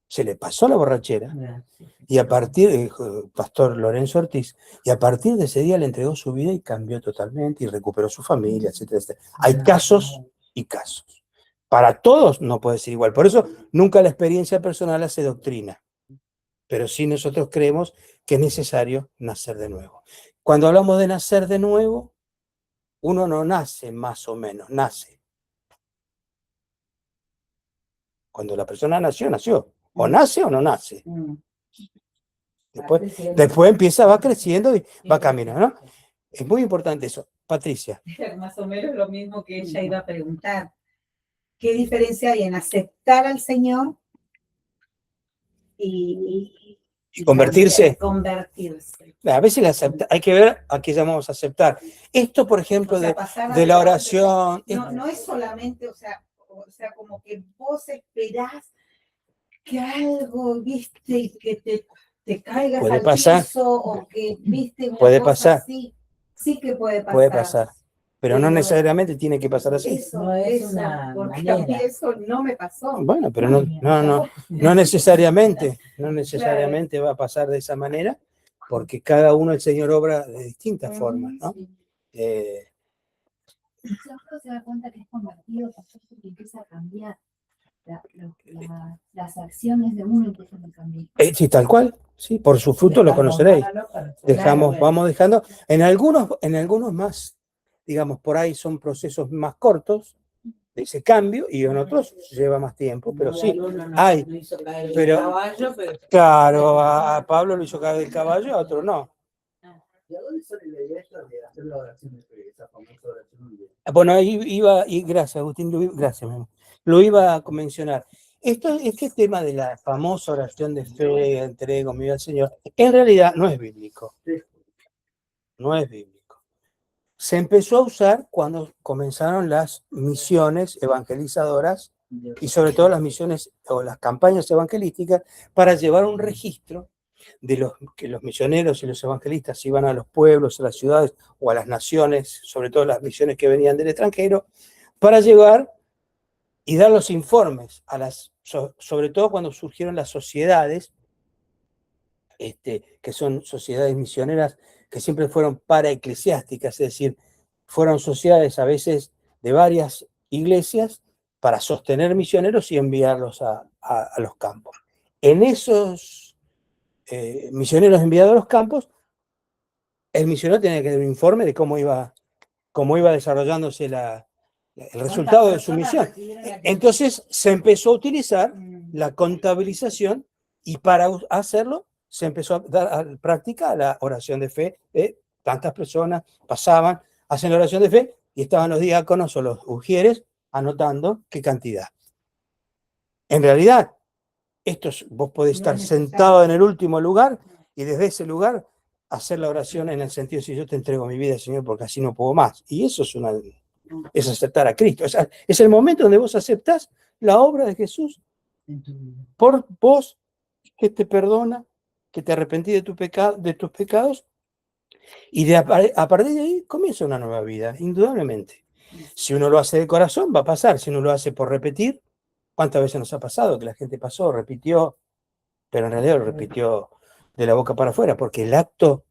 se le pasó la borrachera, y a partir del pastor Lorenzo Ortiz, y a partir de ese día le entregó su vida y cambió totalmente, y recuperó su familia, etcétera, etcétera. Hay casos y casos. Para todos no puede ser igual. Por eso nunca la experiencia personal hace doctrina. Pero sí nosotros creemos que es necesario nacer de nuevo. Cuando hablamos de nacer de nuevo, uno no nace más o menos, nace. Cuando la persona nació, nació. O nace o no nace. Después va creciendo y va caminando, ¿no? Es muy importante eso. Patricia. Más o menos lo mismo que ella iba a preguntar. ¿Qué diferencia hay en aceptar al Señor y convertirse? Convertirse. A veces hay que ver a qué llamamos a aceptar. Esto, por ejemplo, O sea, de la oración. No es solamente, o sea, como que vos esperás que algo, viste, que te caigas Puede al pasar. piso o que, viste, una Puede cosa pasar. así. Sí que puede pasar. Puede pasar. Pero no necesariamente tiene que pasar así. Eso, No es eso, una porque manera. a mí eso no me pasó. Bueno, pero no necesariamente va a pasar de esa manera, porque cada uno el Señor obra de distintas formas, ¿no? Uno se da cuenta que es convertido porque empieza a cambiar. Las acciones de uno empiezan a cambiar. Sí, tal cual, sí, por su fruto lo conoceréis. Vamos dejando, en algunos más, digamos, por ahí son procesos más cortos de ese cambio y en otros lleva más tiempo, pero sí, hay. Pero, claro, a Pablo lo hizo caer del caballo, a otro no. ¿Y a dónde sale la idea esta de hacer la oración de fe, esa famosa oración de fe? Bueno, ahí iba, y gracias, Agustín, gracias, lo iba a mencionar. Este tema de la famosa oración de fe, entrego mi vida al Señor, en realidad no es bíblico. No es bíblico. se empezó a usar cuando comenzaron las misiones evangelizadoras y sobre todo las misiones o las campañas evangelísticas para llevar un registro de que los misioneros y los evangelistas iban a los pueblos, a las ciudades o a las naciones, sobre todo las misiones que venían del extranjero, para llevar y dar los informes, sobre todo cuando surgieron las sociedades, que son sociedades misioneras que siempre fueron paraeclesiásticas, es decir, fueron sociedades a veces de varias iglesias para sostener misioneros y enviarlos a los campos. En esos misioneros enviados a los campos, el misionero tenía que dar un informe de cómo iba desarrollándose el resultado de su misión. Entonces se empezó a utilizar la contabilización y para hacerlo se empezó a dar a práctica la oración de fe. Tantas personas pasaban, hacen la oración de fe y estaban los diáconos o los ujieres anotando qué cantidad. En realidad, vos podés estar sentado en el último lugar y desde ese lugar hacer la oración en el sentido de si yo te entrego mi vida, Señor, porque así no puedo más. Y eso es aceptar a Cristo. Es el momento donde vos aceptás la obra de Jesús por vos, que te perdona, que te arrepentí de tus pecados, y a partir de ahí comienza una nueva vida, indudablemente. Si uno lo hace de corazón, va a pasar. Si uno lo hace por repetir, ¿cuántas veces nos ha pasado que la gente pasó, repitió, pero en realidad lo repitió de la boca para afuera? Porque el acto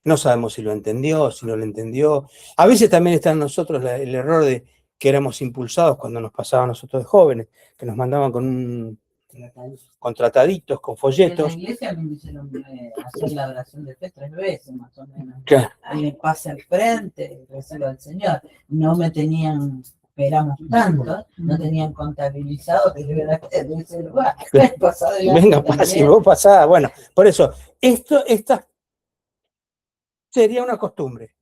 no sabemos si lo entendió, si no lo entendió. A veces también está en nosotros el error de que éramos impulsados cuando nos pasaba a nosotros de jóvenes, que nos mandaban con trataditos, con folletos. En la iglesia me hicieron hacer la oración de fe 3 veces, más o menos. Claro. Ahí me pase al frente, recelo al Señor. No me tenían, esperamos tanto, no tenían contabilizado que yo era de ese lugar. Venga, si vos pasás, bueno, por eso, esta sería una costumbre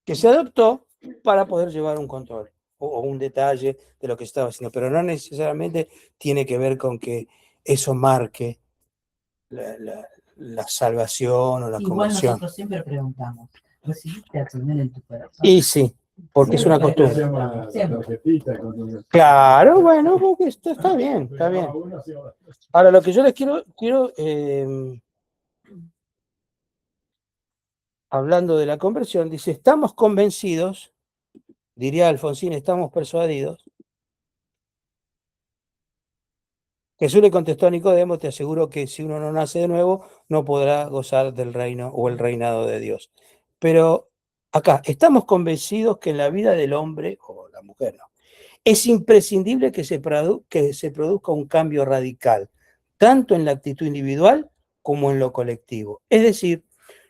que se adoptó para poder llevar un control o un detalle de lo que estaba haciendo, pero no necesariamente tiene que ver con que eso marque la salvación o la Igual conversión. nosotros siempre preguntamos, ¿recibiste al Señor en tu corazón? Y sí, porque es una Siempre costumbre. Claro, bueno, porque esto está bien, está bien. Ahora, lo que yo les quiero hablando de la conversión, dice, estamos convencidos, diría Alfonsín, estamos persuadidos. Jesús le contestó a Nicodemo, te aseguro que si uno no nace de nuevo, no podrá gozar del reino o el reinado de Dios. Pero acá, estamos convencidos que en la vida del hombre, o la mujer, no, es imprescindible que se produzca un cambio radical, tanto en la actitud individual como en lo colectivo. Es decir,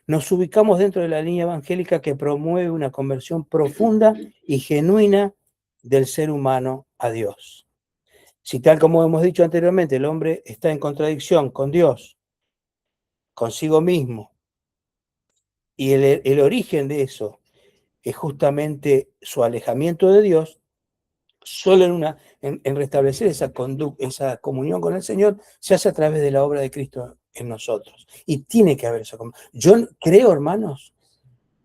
nos ubicamos dentro de la línea evangélica que promueve una conversión profunda y genuina del ser humano a Dios. Si tal como hemos dicho anteriormente, el hombre está en contradicción con Dios, consigo mismo, y el origen de eso es justamente su alejamiento de Dios, solo en restablecer esa comunión con el Señor se hace a través de la obra de Cristo en nosotros. Y tiene que haber esa comunión. Yo creo, hermanos,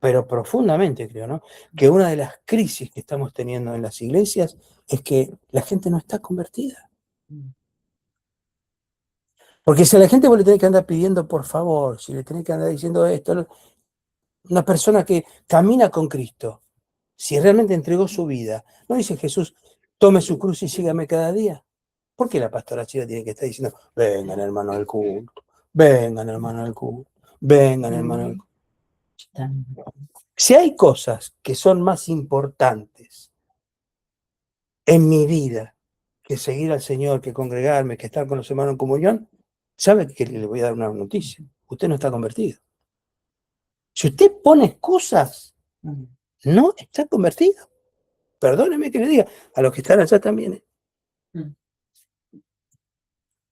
pero profundamente creo, ¿no?, que una de las crisis que estamos teniendo en las iglesias es que la gente no está convertida. Porque si a la gente vos le tenés que andar pidiendo por favor, si le tenés que andar diciendo esto, una persona que camina con Cristo, si realmente entregó su vida, ¿no dice Jesús, tome su cruz y sígame cada día? ¿Por qué la pastora Chila tiene que estar diciendo, vengan hermanos del culto, vengan hermanos del culto, vengan hermanos del culto? Si hay cosas que son más importantes en mi vida que seguir al Señor, que congregarme, que estar con los hermanos en comunión, ¿sabe que le voy a dar una noticia? Usted no está convertido. Si usted pone excusas, no está convertido. Perdóneme que le diga, a los que están allá también.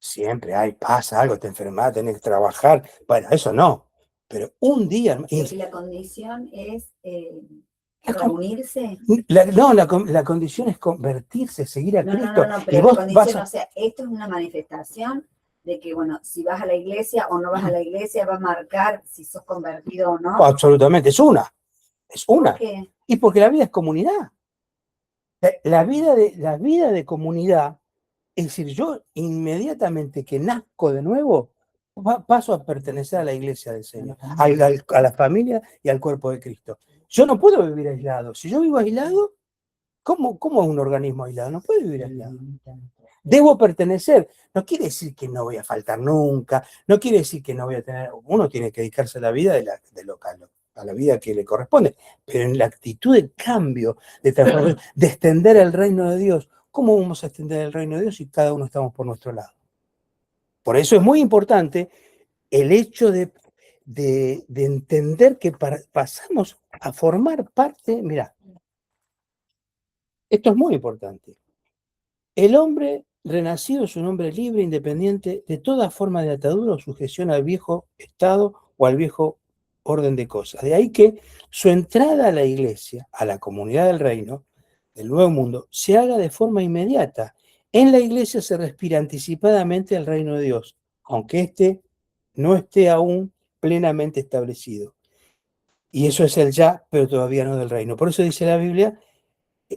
Siempre pasa algo, te enfermas, tenés que trabajar. Bueno, eso no. Pero un día... Y la condición es reunirse. La condición es convertirse, seguir a Cristo. No, pero la condición, o sea, esto es una manifestación de que, bueno, si vas a la iglesia o no vas a la iglesia, va a marcar si sos convertido o no. Absolutamente, es una. Es ¿Por una. qué? Y porque la vida es comunidad. La vida de comunidad, es decir, yo inmediatamente que nazco de nuevo, paso a pertenecer a la iglesia del Señor, a la familia y al cuerpo de Cristo. Yo no puedo vivir aislado. Si yo vivo aislado, ¿cómo es un organismo aislado? No puede vivir aislado. Debo pertenecer. No quiere decir que no voy a faltar nunca, no quiere decir que no voy a tener, uno tiene que dedicarse a la vida a la vida que le corresponde, pero en la actitud de cambio, de transformación, de extender el reino de Dios. ¿Cómo vamos a extender el reino de Dios si cada uno estamos por nuestro lado? Por eso es muy importante el hecho de entender que pasamos a formar parte, mirá, esto es muy importante. El hombre renacido es un hombre libre, independiente de toda forma de atadura o sujeción al viejo estado o al viejo orden de cosas. De ahí que su entrada a la iglesia, a la comunidad del reino, del nuevo mundo, se haga de forma inmediata. En la iglesia se respira anticipadamente el reino de Dios, aunque éste no esté aún plenamente establecido. Y eso es el ya, pero todavía no del reino. Por eso dice la Biblia,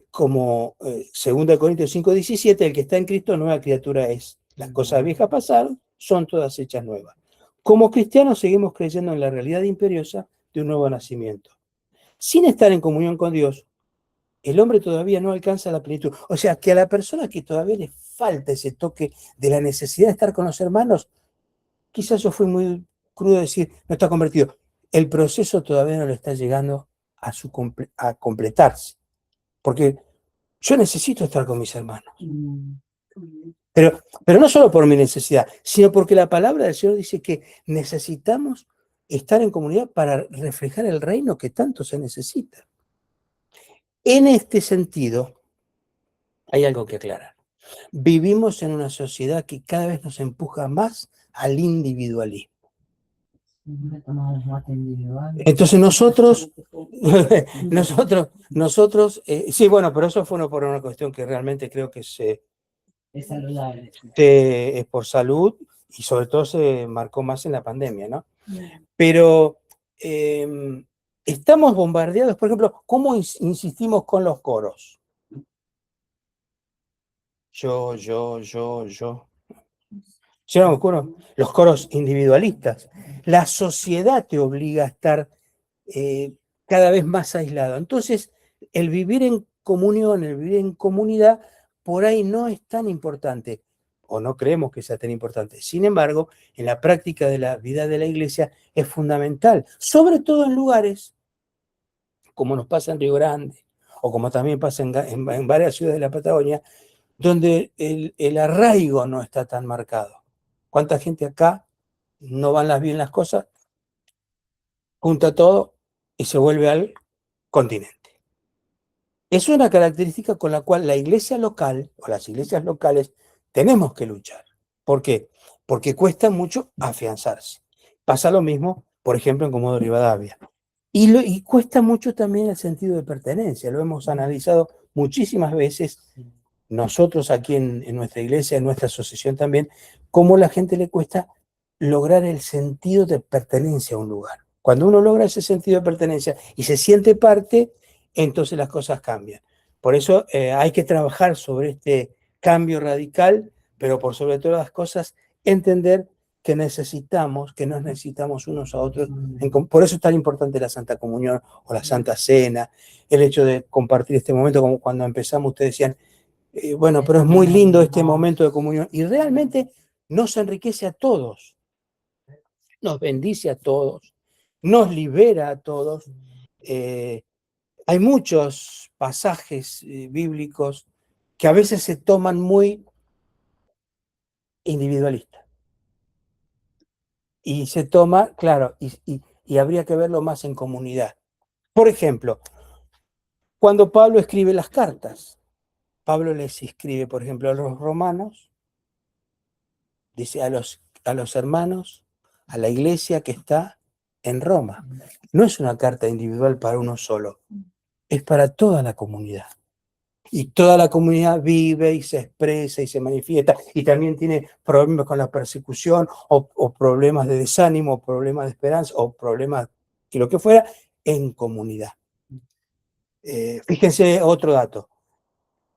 como 2 Corintios 5:17, el que está en Cristo nueva criatura es. Las cosas viejas pasaron, son todas hechas nuevas. Como cristianos seguimos creyendo en la realidad imperiosa de un nuevo nacimiento. Sin estar en comunión con Dios, el hombre todavía no alcanza la plenitud. O sea, que a la persona que todavía le falta ese toque de la necesidad de estar con los hermanos, quizás yo fui muy crudo de decir, no está convertido. El proceso todavía no le está llegando a completarse. Porque yo necesito estar con mis hermanos. Pero no solo por mi necesidad, sino porque la palabra del Señor dice que necesitamos estar en comunidad para reflejar el reino que tanto se necesita. En este sentido, hay algo que aclarar. Vivimos en una sociedad que cada vez nos empuja más al individualismo. Entonces nosotros, sí, bueno, pero eso fue por una cuestión que realmente creo que Es saludable. es por salud y sobre todo se marcó más en la pandemia, ¿no? Pero estamos bombardeados, por ejemplo, ¿cómo insistimos con los coros? Yo. ¿Sí no me ocurre? Los coros individualistas. La sociedad te obliga a estar cada vez más aislado. Entonces, el vivir en comunión, el vivir en comunidad, por ahí no es tan importante, o no creemos que sea tan importante. Sin embargo, en la práctica de la vida de la iglesia es fundamental, sobre todo en lugares como nos pasa en Río Grande, o como también pasa en varias ciudades de la Patagonia, donde el arraigo no está tan marcado. ¿Cuánta gente acá no van bien las cosas, junta todo y se vuelve al continente? Es una característica con la cual la iglesia local o las iglesias locales tenemos que luchar. ¿Por qué? Porque cuesta mucho afianzarse. Pasa lo mismo, por ejemplo, en Comodoro Rivadavia. Y cuesta mucho también el sentido de pertenencia. Lo hemos analizado muchísimas veces nosotros aquí en nuestra iglesia, en nuestra asociación también, cómo a la gente le cuesta lograr el sentido de pertenencia a un lugar. Cuando uno logra ese sentido de pertenencia y se siente parte, entonces las cosas cambian. Por eso hay que trabajar sobre este cambio radical, pero por sobre todas las cosas, entender que nos necesitamos unos a otros. Por eso es tan importante la Santa Comunión o la Santa Cena, el hecho de compartir este momento, como cuando empezamos ustedes decían, bueno, pero es muy lindo este momento de comunión, y realmente nos enriquece a todos, nos bendice a todos, nos libera a todos. Hay muchos pasajes bíblicos que a veces se toman muy individualistas. Y se toma, claro, y habría que verlo más en comunidad. Por ejemplo, cuando Pablo escribe las cartas, Pablo les escribe, por ejemplo, a los romanos, dice a los hermanos, a la iglesia que está en Roma. No es una carta individual para uno solo, es para toda la comunidad. Y toda la comunidad vive y se expresa y se manifiesta, y también tiene problemas con la persecución, o problemas de desánimo, o problemas de esperanza, o problemas que lo que fuera, en comunidad. Fíjense otro dato.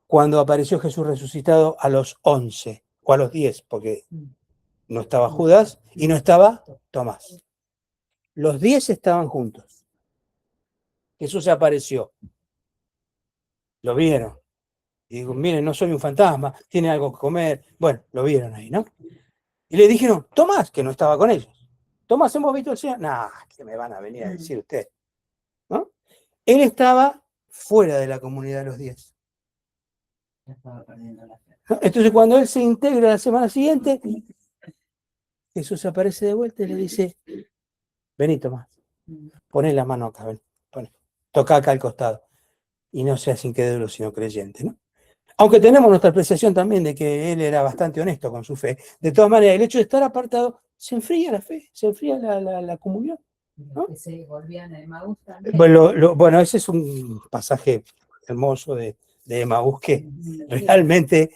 Cuando apareció Jesús resucitado a los 11 o a los 10, porque no estaba Judas y no estaba Tomás. Los 10 estaban juntos. Jesús se apareció. Lo vieron. Y digo, miren, no soy un fantasma, tiene algo que comer. Bueno, lo vieron ahí, ¿no? Y le dijeron, Tomás, que no estaba con ellos. Tomás, ¿hemos visto al Señor? Nah, que me van a venir a decir ustedes. ¿No? Él estaba fuera de la comunidad de los 10. Ya estaba perdiendo la fe. ¿No? Entonces, cuando él se integra la semana siguiente, Jesús aparece de vuelta y le dice, vení, Tomás, poné la mano acá, ven, poné. Toca acá al costado. Y no seas incrédulo, sino creyente, ¿no? Aunque tenemos nuestra apreciación también de que él era bastante honesto con su fe, de todas maneras, el hecho de estar apartado, se enfría la fe, se enfría la comunión. ¿No? Que se volvían a Emaús también. Bueno, ese es un pasaje hermoso de Emaús que realmente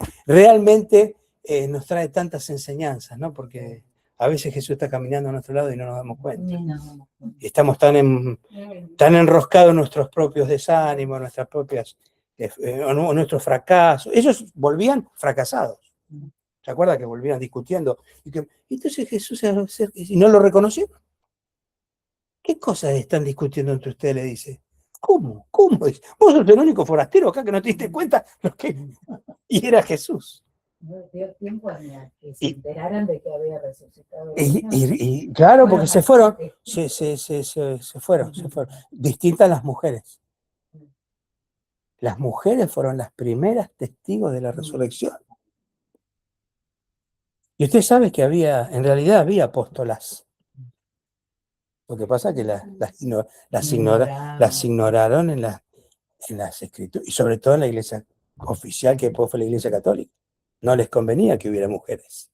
nos trae tantas enseñanzas, ¿no? Porque a veces Jesús está caminando a nuestro lado y no nos damos cuenta. Y estamos tan enroscados en nuestros propios desánimos, nuestras propias, nuestros fracasos. Ellos volvían fracasados. ¿Se acuerdan que volvían discutiendo? Y entonces Jesús se acerca y no lo reconocieron. ¿Qué cosas están discutiendo entre ustedes? Le dice. ¿Cómo? ¿Cómo? Dice, vos sos el único forastero acá que no te diste cuenta. Y era Jesús. No dio tiempo a que se enteraran de que había resucitado. Y claro, porque se fueron. Se fueron. Distintas las mujeres. Las mujeres fueron las primeras testigos de la resurrección. Y usted sabe que en realidad había apóstolas. Lo que pasa es que las ignoraron en las escrituras, y sobre todo en la iglesia oficial, que después fue la iglesia católica. No les convenía que hubiera mujeres.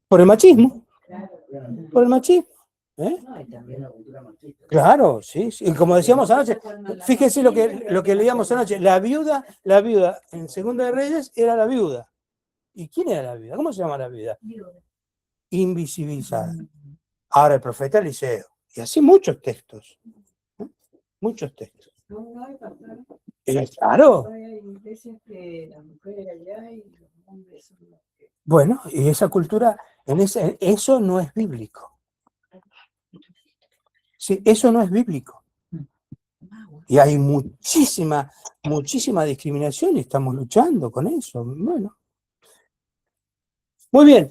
Por el machismo. Por el machismo. No, y también la cultura machista. Claro, sí. Y como decíamos anoche, fíjense lo que leíamos anoche. La viuda en Segunda de Reyes era la viuda. ¿Y quién era la viuda? ¿Cómo se llama la viuda? Invisibilizada. Ahora el profeta Eliseo. Y así muchos textos. Muchos textos. Claro. Hay iglesias que las mujeres allá y los hombres son los que... Bueno, y esa cultura, eso no es bíblico. Sí, eso no es bíblico. Y hay muchísima discriminación y estamos luchando con eso. Bueno. Muy bien.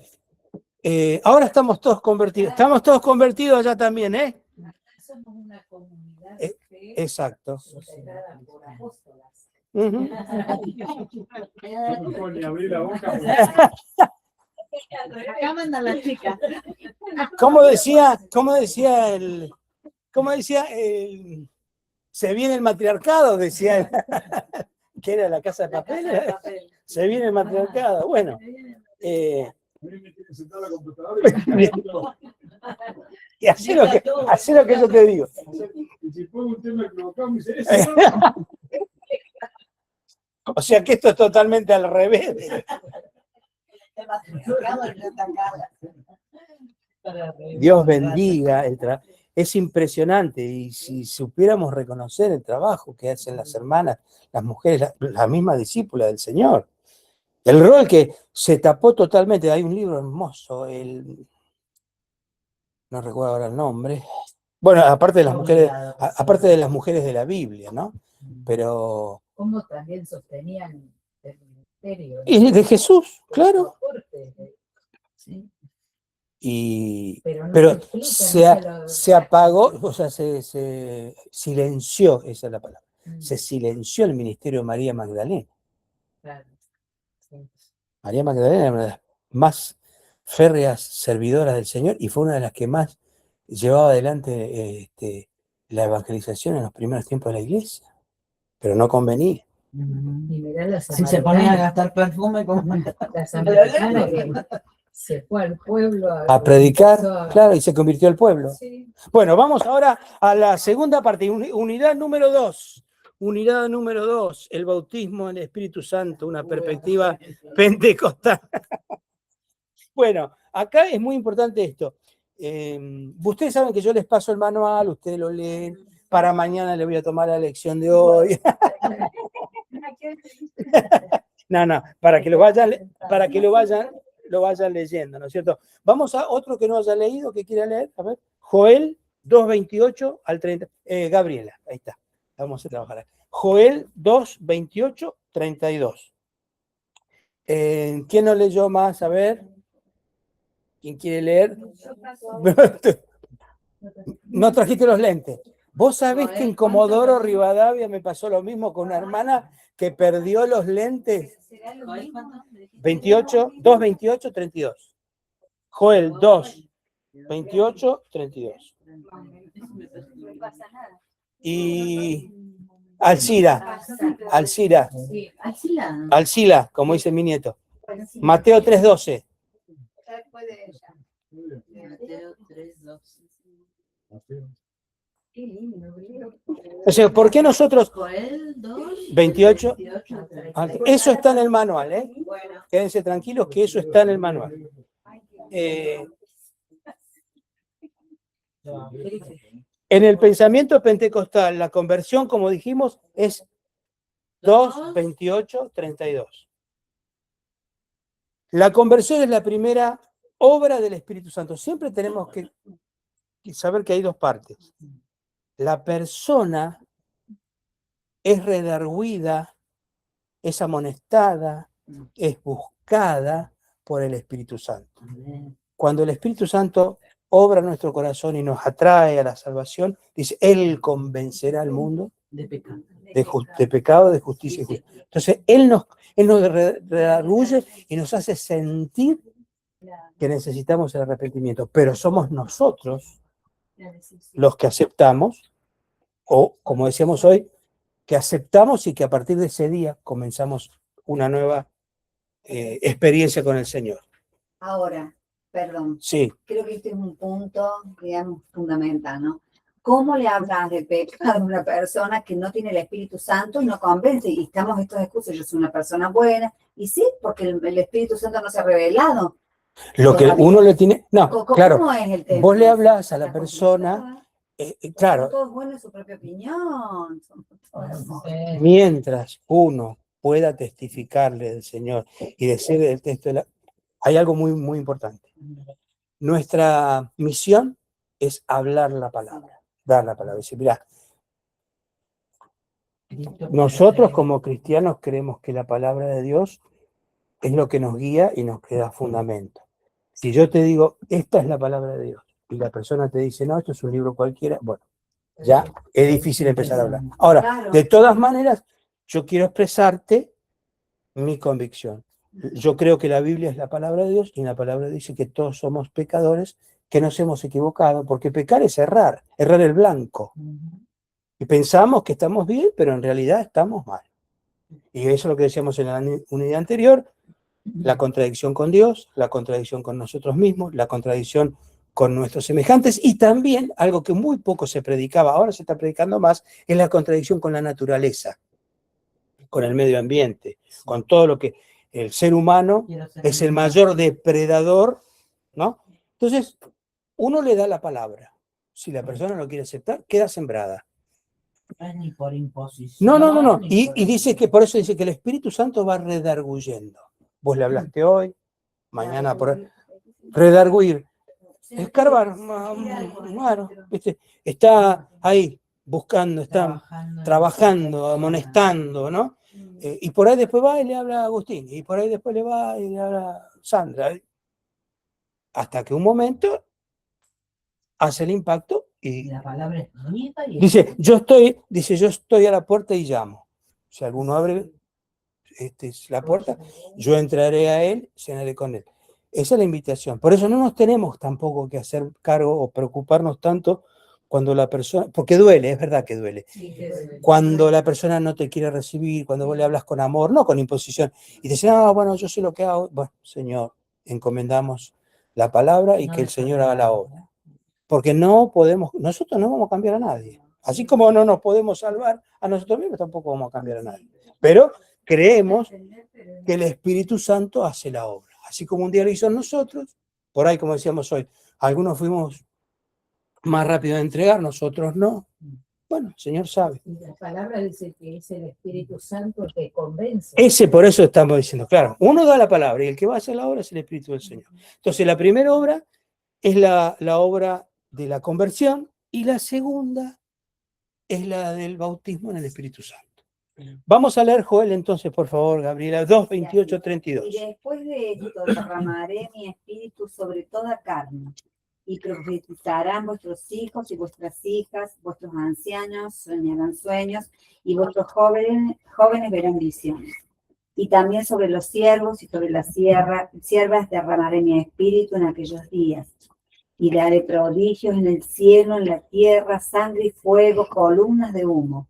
Ahora estamos todos convertidos. Estamos todos convertidos allá también, ¿eh? Somos una comunidad Exacto. integrada por apóstolas. Uh-huh. No puedo ni abrir la boca. Acá mandan las chicas. ¿Cómo decía se viene el matriarcado? Decía que era la casa de papel. Se viene el matriarcado. Bueno. Y así lo que yo te digo. Y si pongo un tema equivocado, me dice O sea que esto es totalmente al revés. Dios bendiga el trabajo. Es impresionante, y si supiéramos reconocer el trabajo que hacen las hermanas, las mujeres, las mismas discípulas del Señor. El rol que se tapó totalmente. Hay un libro hermoso, no recuerdo ahora el nombre. Bueno, aparte de las mujeres de la Biblia, ¿no? Pero... ¿Cómo también sostenían el ministerio? Y de Jesús, claro. ¿Sí? Pero se apagó, o sea, se silenció, esa es la palabra. Se silenció el ministerio de María Magdalena. Claro. Sí. María Magdalena era una de las más férreas servidoras del Señor y fue una de las que más llevaba adelante la evangelización en los primeros tiempos de la iglesia. Pero no convenía. Si se ponía a gastar perfume, como la samaritana que se fue al pueblo a predicar, claro, y se convirtió al pueblo. Sí. Bueno, vamos ahora a la segunda parte, unidad número 2. Unidad número 2, el bautismo en el Espíritu Santo, una perspectiva pentecostal. Bueno, acá es muy importante esto. Ustedes saben que yo les paso el manual, ustedes lo leen, para mañana le voy a tomar la lección de hoy. No, para que lo vayan leyendo, ¿no es cierto? Vamos a otro que no haya leído, que quiera leer. A ver, Joel 2:28 al 30. Gabriela, ahí está. Vamos a trabajar. Joel 2:28, 32. ¿Quién no leyó más? A ver. ¿Quién quiere leer? No trajiste los lentes. Vos sabés que en Comodoro Rivadavia me pasó lo mismo con una hermana que perdió los lentes. 2:28, 32. Joel 2:28, 32. No pasa nada. Y Alcira, Sí, Alcila, como dice mi nieto. Mateo 3:12. ya puede ella. Mateo 3:12. Qué lindo, O sea, ¿por qué nosotros Joel 2, 28? 28, Eso está en el manual, ¿eh? Bueno, Quédense tranquilos que eso está en el manual. En el pensamiento pentecostal, la conversión, como dijimos, es 2:28, 32. La conversión es la primera obra del Espíritu Santo. Siempre tenemos que saber que hay dos partes. La persona es redarguida, es amonestada, es buscada por el Espíritu Santo. Cuando el Espíritu Santo obra en nuestro corazón y nos atrae a la salvación, dice, Él convencerá al mundo de pecado. de pecado, de justicia y justicia. Entonces, Él nos redarguye y nos hace sentir que necesitamos el arrepentimiento, pero somos nosotros los que aceptamos, o como decíamos hoy, que aceptamos y que a partir de ese día comenzamos una nueva experiencia con el Señor. Ahora, perdón, Sí. creo que este es un punto, digamos, fundamental, ¿no? ¿Cómo le hablas de pecado a una persona que no tiene el Espíritu Santo y no convence? Y estamos estos excusas, yo soy una persona buena, y sí, porque el Espíritu Santo no se ha revelado. Lo que uno le tiene... No, ¿Cómo claro, es el tema? vos le hablas a la La persona, conclusión, claro, son todos buenos en su propia opinión. Somos todos mientras uno pueda testificarle del Señor y decirle el texto, hay algo muy, muy importante. Nuestra misión es hablar la palabra, dar la palabra. Decir, mirá, nosotros como cristianos creemos que la palabra de Dios es lo que nos guía y nos da fundamento. Si yo te digo, esta es la palabra de Dios, y la persona te dice, no, esto es un libro cualquiera, bueno, ya es difícil empezar a hablar. Ahora, de todas maneras, yo quiero expresarte mi convicción. Yo creo que la Biblia es la palabra de Dios y la palabra dice que todos somos pecadores, que nos hemos equivocado, porque pecar es errar el blanco. Y pensamos que estamos bien, pero en realidad estamos mal. Y eso es lo que decíamos en la unidad anterior, la contradicción con Dios, la contradicción con nosotros mismos, la contradicción con nuestros semejantes y también, algo que muy poco se predicaba, ahora se está predicando más, es la contradicción con la naturaleza, con el medio ambiente, con todo lo que el ser humano es el mayor depredador, ¿no? Entonces, uno le da la palabra. Si la persona no quiere aceptar, queda sembrada. No es ni por imposición. No. Y dice que por eso dice que el Espíritu Santo va redarguyendo. Vos le hablaste hoy, mañana por redarguir. Escarbar, claro, ¿viste? Está ahí buscando, está trabajando, amonestando, ¿no? Y por ahí después va y le habla a Agustín, y por ahí después le va y le habla a Sandra, hasta que un momento hace el impacto y La palabra es viva y dice, yo estoy a la puerta y llamo. Si alguno abre la puerta, yo entraré a él, cenaré con él. Esa es la invitación. Por eso no nos tenemos tampoco que hacer cargo o preocuparnos tanto cuando la persona, porque duele, es verdad que duele. Cuando la persona no te quiere recibir, cuando vos le hablas con amor, no con imposición, y te dicen, bueno, yo sé lo que hago. Bueno, Señor, encomendamos la palabra y que el Señor haga la obra. Porque nosotros no vamos a cambiar a nadie. Así como no nos podemos salvar a nosotros mismos, tampoco vamos a cambiar a nadie. Pero creemos que el Espíritu Santo hace la obra. Así como un día lo hizo en nosotros, por ahí, como decíamos hoy, algunos fuimos más rápido a entregar, nosotros no. Bueno, el Señor sabe. Y la palabra dice que es el Espíritu Santo el que convence. Ese, por eso estamos diciendo, claro, uno da la palabra y el que va a hacer la obra es el Espíritu del Señor. Entonces, la primera obra es la obra de la conversión y la segunda es la del bautismo en el Espíritu Santo. Vamos a leer Joel entonces, por favor, Gabriela, 2, 28, 32. Y después de esto derramaré mi espíritu sobre toda carne, y profetizarán vuestros hijos y vuestras hijas, vuestros ancianos soñarán sueños, y vuestros jóvenes verán visiones. Y también sobre los siervos y sobre las siervas derramaré mi espíritu en aquellos días. Y daré prodigios en el cielo, en la tierra, sangre y fuego, columnas de humo.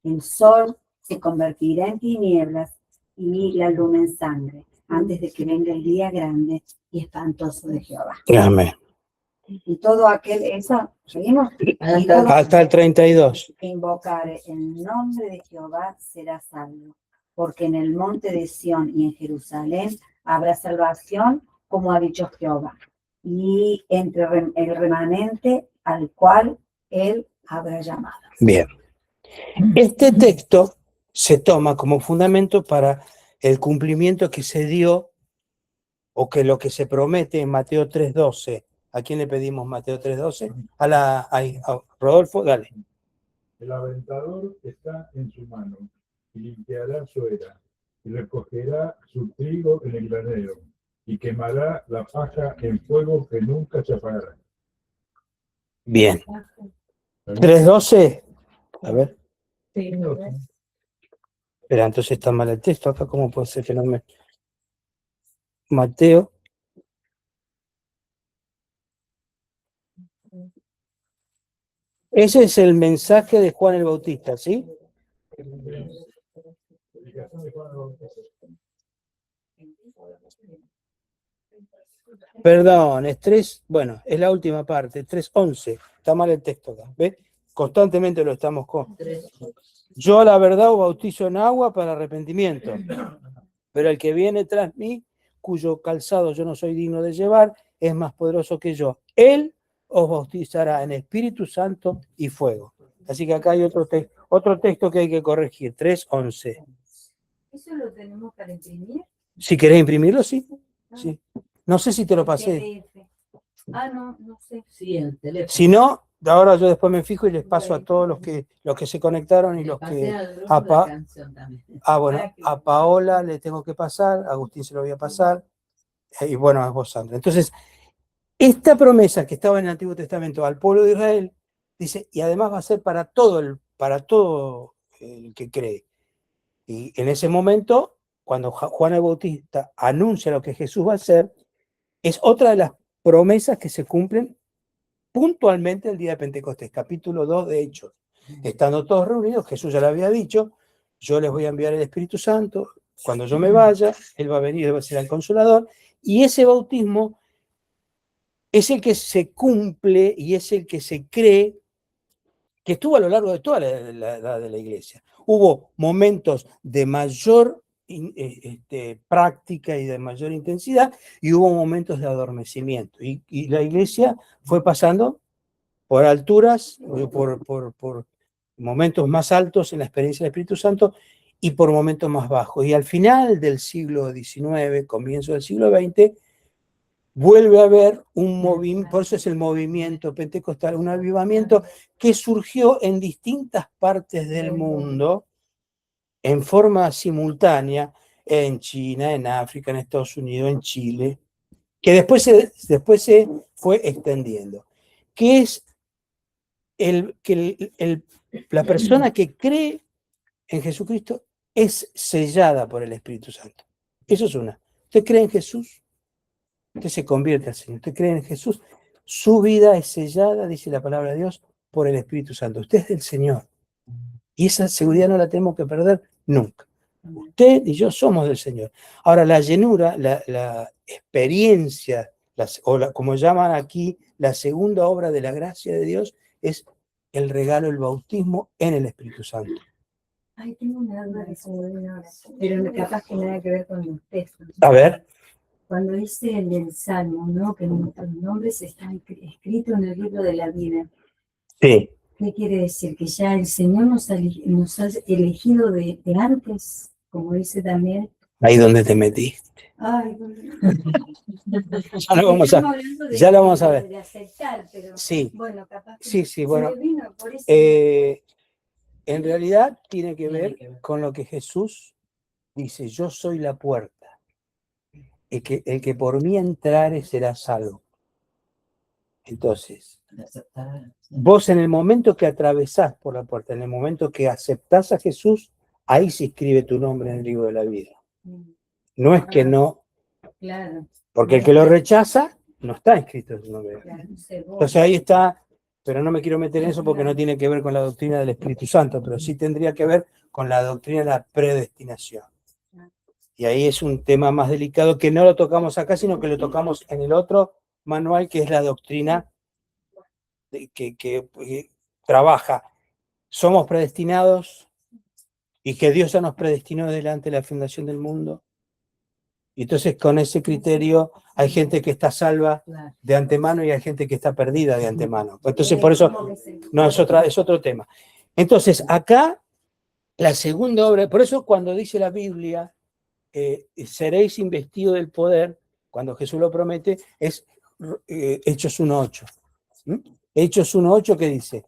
El sol se convertirá en tinieblas y la luna en sangre, antes de que venga el día grande y espantoso de Jehová. Amén. Y todo aquel, eso, seguimos. Y todo Hasta el 32. que invocare el nombre de Jehová será salvo, porque en el monte de Sión y en Jerusalén habrá salvación, como ha dicho Jehová, y entre el remanente al cual él habrá llamado. Bien. Este texto se toma como fundamento para el cumplimiento que se dio o que lo que se promete en Mateo 3:12. ¿A quién le pedimos Mateo 3:12? A Rodolfo, dale. El aventador está en su mano, y limpiará su era, y recogerá su trigo en el granero, y quemará la paja en fuego que nunca se apagará. Bien. 3:12. A ver. Sí, Espera, entonces está mal el texto acá. ¿Cómo puede ser que no me... Mateo. Ese es el mensaje de Juan el Bautista, ¿sí? Perdón, es 3, bueno, es la última parte, 3:11. Está mal el texto acá, ¿ves? Constantemente lo estamos con. Yo la verdad os bautizo en agua para arrepentimiento, pero el que viene tras mí, cuyo calzado yo no soy digno de llevar, es más poderoso que yo. Él os bautizará en Espíritu Santo y fuego. Así que acá hay otro texto que hay que corregir, 3:11. ¿Eso lo tenemos para imprimir? Si querés imprimirlo, sí. Sí. No sé si te lo pasé. Ah, no sé. Sí, el teléfono. Si no, ahora yo después me fijo y les paso a todos los que se conectaron y los Pasé que... al grupo la canción también. Bueno, a Paola le tengo que pasar, a Agustín se lo voy a pasar, y bueno, a vos, Sandra. Entonces, esta promesa que estaba en el Antiguo Testamento al pueblo de Israel, dice, y además va a ser para todo el que cree. Y en ese momento, cuando Juan el Bautista anuncia lo que Jesús va a hacer, es otra de las promesas que se cumplen puntualmente el día de Pentecostés, capítulo 2 de Hechos. Estando todos reunidos, Jesús ya lo había dicho, yo les voy a enviar el Espíritu Santo, cuando yo me vaya, Él va a venir, Él va a ser el Consolador, y ese bautismo es el que se cumple y es el que se cree que estuvo a lo largo de toda la edad de la Iglesia. Hubo momentos de mayor práctica y de mayor intensidad, y hubo momentos de adormecimiento. Y la Iglesia fue pasando por alturas, por momentos más altos en la experiencia del Espíritu Santo y por momentos más bajos. Y al final del siglo XIX, comienzo del siglo XX, vuelve a haber un movimiento, por eso es el movimiento pentecostal, un avivamiento que surgió en distintas partes del mundo en forma simultánea, en China, en África, en Estados Unidos, en Chile, que después se fue extendiendo. Que es la persona que cree en Jesucristo es sellada por el Espíritu Santo. Eso es una. ¿Usted cree en Jesús? Usted se convierte al Señor. Usted cree en Jesús. Su vida es sellada, dice la palabra de Dios, por el Espíritu Santo. Usted es del Señor. Y esa seguridad no la tenemos que perder nunca. Usted y yo somos del Señor. Ahora, la llenura, la experiencia, como llaman aquí, la segunda obra de la gracia de Dios, es el regalo, el bautismo en el Espíritu Santo. Ay, tengo una duda que se me viene ahora, pero capaz que nada que ver con los textos. A ver. Cuando dice en el Salmo, ¿no? Que nuestros nombres están escritos en el libro de la vida. Sí. ¿Qué quiere decir? Que ya el Señor nos ha elegido de antes, como dice también. Ahí donde te metí. Ay, Ya lo vamos a, estamos hablando de- ya lo vamos a ver. de aceptar, pero Sí, bueno, capaz que sí, se bueno. me vino por eso. En realidad tiene que Tiene ver que ver. con lo que Jesús dice, yo soy la puerta. El que por mí entrare será salvo. Entonces, De aceptar, sí. vos en el momento que atravesás por la puerta, en el momento que aceptás a Jesús, ahí se escribe tu nombre en el libro de la vida. No es que no, Claro, porque el que lo rechaza, no está escrito en su nombre. claro, se borra. Entonces ahí está, pero no me quiero meter en eso porque no tiene que ver con la doctrina del Espíritu Santo, pero sí tendría que ver con la doctrina de la predestinación. Y ahí es un tema más delicado que no lo tocamos acá, sino que lo tocamos en el otro manual, que es la doctrina que trabaja. Somos predestinados y que Dios ya nos predestinó delante de la fundación del mundo. Y entonces con ese criterio hay gente que está salva de antemano y hay gente que está perdida de antemano. Entonces por eso no es otro tema. Entonces acá la segunda obra, por eso cuando dice la Biblia, seréis investidos del poder, cuando Jesús lo promete, es Hechos 1.8. ¿Mm? Hechos 1.8, ¿qué dice?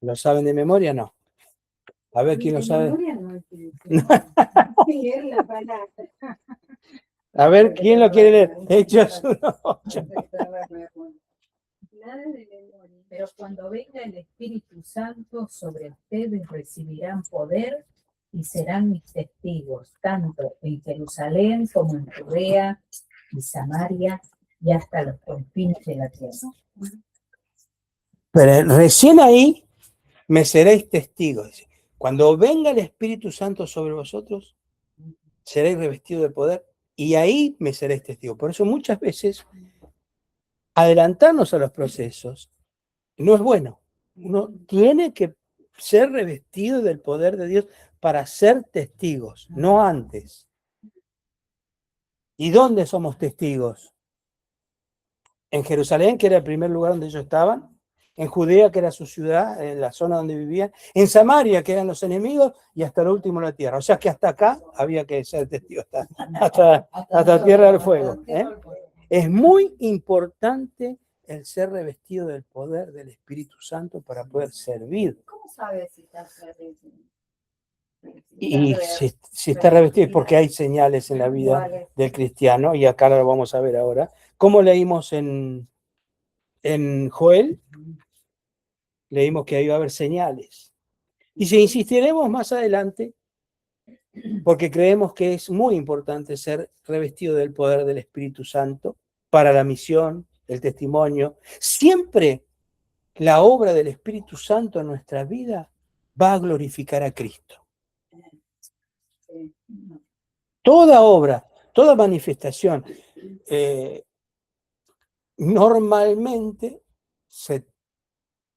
¿Lo saben de memoria? No. A ver quién lo sabe. A ver quién lo quiere leer. Hechos 1.8. Nada de memoria. Pero cuando venga el Espíritu Santo sobre ustedes recibirán poder y serán mis testigos, tanto en Jerusalén como en Judea y Samaria y hasta los confines de la tierra. Pero recién ahí me seréis testigos. Cuando venga el Espíritu Santo sobre vosotros, seréis revestidos de poder y ahí me seréis testigos. Por eso muchas veces adelantarnos a los procesos no es bueno. Uno tiene que ser revestido del poder de Dios para ser testigos, no antes. ¿Y dónde somos testigos? En Jerusalén, que era el primer lugar donde ellos estaban, en Judea, que era su ciudad, en la zona donde vivían, en Samaria, que eran los enemigos, y hasta lo último la tierra. O sea que hasta acá había que ser testigo, hasta Tierra del Fuego. Es muy importante el ser revestido del poder del Espíritu Santo para poder servir. ¿Cómo sabes si estás revestido? Y si está revestido es porque hay señales en la vida del cristiano, y acá lo vamos a ver ahora. ¿Cómo leímos en Joel? Leímos que ahí va a haber señales. Y si insistiremos más adelante, porque creemos que es muy importante ser revestido del poder del Espíritu Santo para la misión, el testimonio. Siempre la obra del Espíritu Santo en nuestra vida va a glorificar a Cristo. Toda obra, toda manifestación, normalmente,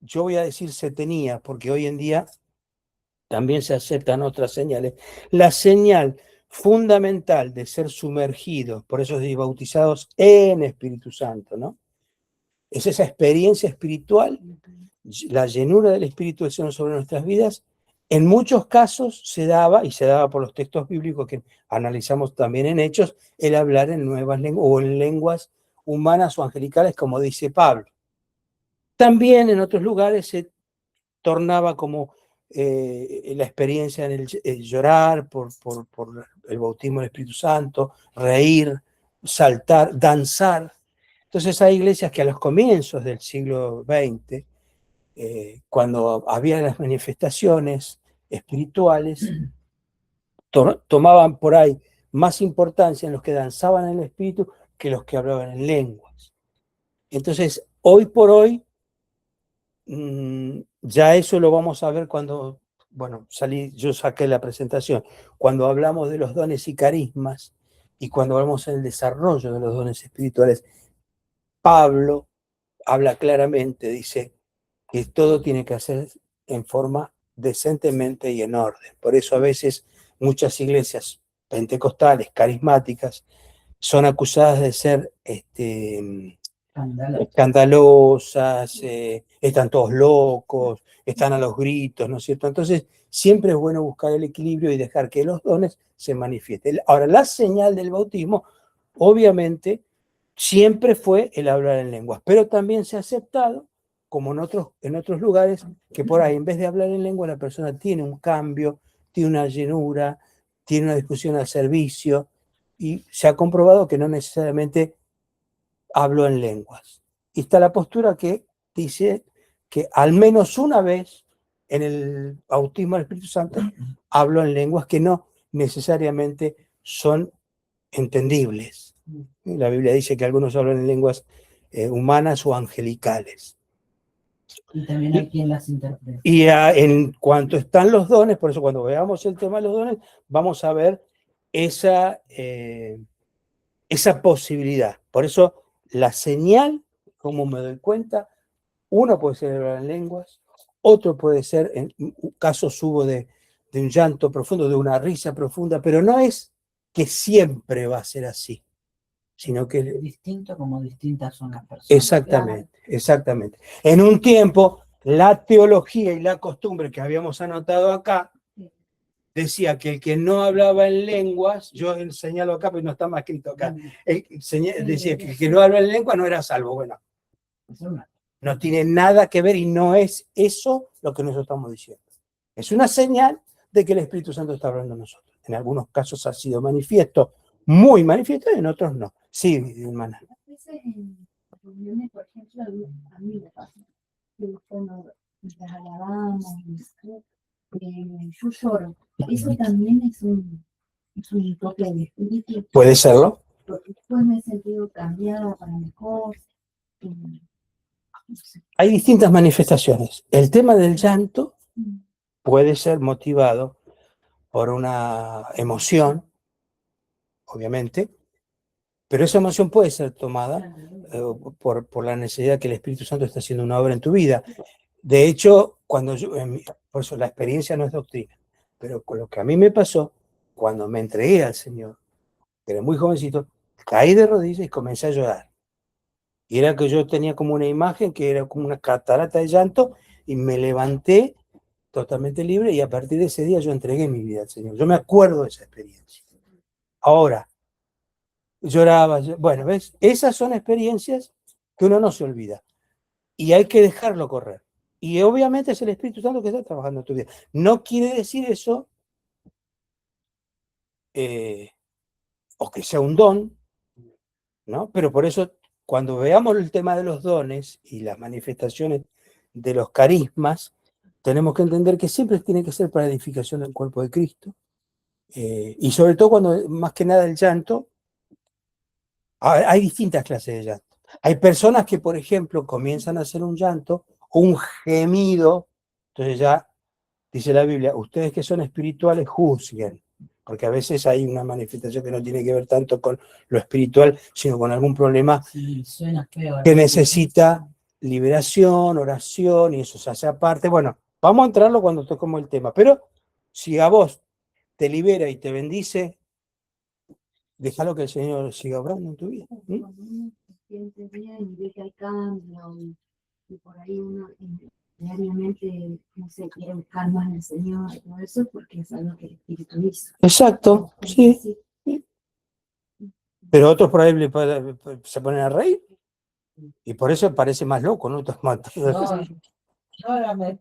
yo voy a decir se tenía, porque hoy en día también se aceptan otras señales. La señal fundamental de ser sumergidos, por eso es bautizados en Espíritu Santo, ¿no? Es esa experiencia espiritual, la llenura del Espíritu del Señor sobre nuestras vidas. En muchos casos se daba, y se daba por los textos bíblicos que analizamos también en Hechos, el hablar en nuevas lenguas o en lenguas humanas o angelicales, como dice Pablo. También en otros lugares se tornaba como la experiencia en el llorar por el bautismo del Espíritu Santo, reír, saltar, danzar. Entonces hay iglesias que a los comienzos del siglo XX, cuando había las manifestaciones espirituales, tomaban por ahí más importancia en los que danzaban en el Espíritu que los que hablaban en lenguas. Entonces, hoy por hoy, ya eso lo vamos a ver cuando, bueno, yo saqué la presentación, cuando hablamos de los dones y carismas y cuando hablamos del desarrollo de los dones espirituales. Pablo habla claramente, dice que todo tiene que hacer en forma decentemente y en orden. Por eso a veces muchas iglesias pentecostales, carismáticas, son acusadas de ser escandalosas, están todos locos, están a los gritos, ¿no es cierto? Entonces, siempre es bueno buscar el equilibrio y dejar que los dones se manifiesten. Ahora, la señal del bautismo, obviamente, siempre fue el hablar en lenguas, pero también se ha aceptado, como en otros lugares, que por ahí, en vez de hablar en lengua, la persona tiene un cambio, tiene una llenura, tiene una discusión al servicio, y se ha comprobado que no necesariamente habló en lenguas. Y está la postura que dice que al menos una vez en el bautismo del Espíritu Santo habló en lenguas que no necesariamente son entendibles. La Biblia dice que algunos hablan en lenguas humanas o angelicales. Y también hay quien las interpreta. Y en cuanto están los dones, por eso cuando veamos el tema de los dones, vamos a ver esa posibilidad. Por eso la señal, como me doy cuenta, uno puede ser hablar en lenguas, otro puede ser, en casos hubo de un llanto profundo, de una risa profunda, pero no es que siempre va a ser así, sino que... Distinto como distintas son las personas. Exactamente, exactamente. En un tiempo, la teología y la costumbre que habíamos anotado acá, decía que el que no hablaba en lenguas, yo señalo acá, pero no está más escrito acá, decía que el que no hablaba en lenguas no era salvo. Bueno, no tiene nada que ver y no es eso lo que nosotros estamos diciendo. Es una señal de que el Espíritu Santo está hablando a nosotros. En algunos casos ha sido manifiesto, muy manifiesto, y en otros no. Sí, hermana. A veces en reuniones, por ejemplo, a mí me pasa que cuando las alabamos, yo lloro. Eso también es un toque de espíritu. ¿Puede serlo? Porque después me he sentido cambiada para mejor. No sé. Hay distintas manifestaciones. El tema del llanto puede ser motivado por una emoción, obviamente, pero esa emoción puede ser tomada por la necesidad que el Espíritu Santo está haciendo una obra en tu vida. De hecho, por eso la experiencia no es doctrina, pero con lo que a mí me pasó, cuando me entregué al Señor, que era muy jovencito, caí de rodillas y comencé a llorar. Y era que yo tenía como una imagen que era como una catarata de llanto, y me levanté totalmente libre, y a partir de ese día yo entregué mi vida al Señor. Yo me acuerdo de esa experiencia. Ahora, lloraba, bueno, ¿ves? Esas son experiencias que uno no se olvida, y hay que dejarlo correr. Y obviamente es el Espíritu Santo que está trabajando en tu vida. No quiere decir eso, o que sea un don, ¿no? Pero por eso, cuando veamos el tema de los dones y las manifestaciones de los carismas, tenemos que entender que siempre tiene que ser para edificación del cuerpo de Cristo. Y sobre todo cuando, más que nada, el llanto, hay distintas clases de llanto. Hay personas que, por ejemplo, comienzan a hacer un llanto, un gemido, entonces ya, dice la Biblia, ustedes que son espirituales juzguen, porque a veces hay una manifestación que no tiene que ver tanto con lo espiritual, sino con algún problema que necesita liberación, oración, y eso se hace aparte. Bueno, vamos a entrarlo cuando toquemos el tema, pero si a vos te libera y te bendice, déjalo que el Señor siga obrando en tu vida. Cuando uno se siente bien y ve que hay cambio, y por ahí uno diariamente, no sé, quiere buscar más del Señor, todo eso, porque es algo que el Espíritu hizo. Exacto, sí. Pero otros por ahí se ponen a reír, y por eso parece más loco, ¿no? Ahora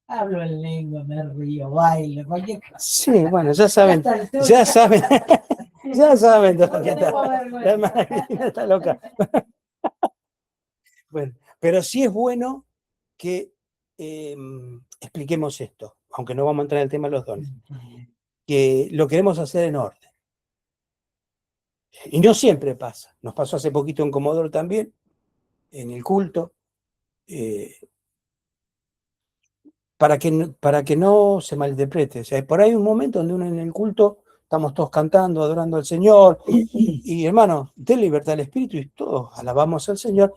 hablo en lengua, me río, bailo, cualquier cosa. Sí, bueno, ya saben, ya saben, ya saben. La hermana Cristina está loca. Bueno, pero sí es bueno que expliquemos esto, aunque no vamos a entrar en el tema de los dones, que lo queremos hacer en orden. Y no siempre pasa. Nos pasó hace poquito en Comodoro también, en el culto, para que no se malinterprete. O sea, por ahí hay un momento donde uno en el culto estamos todos cantando, adorando al Señor, y hermano, den libertad al Espíritu y todos alabamos al Señor,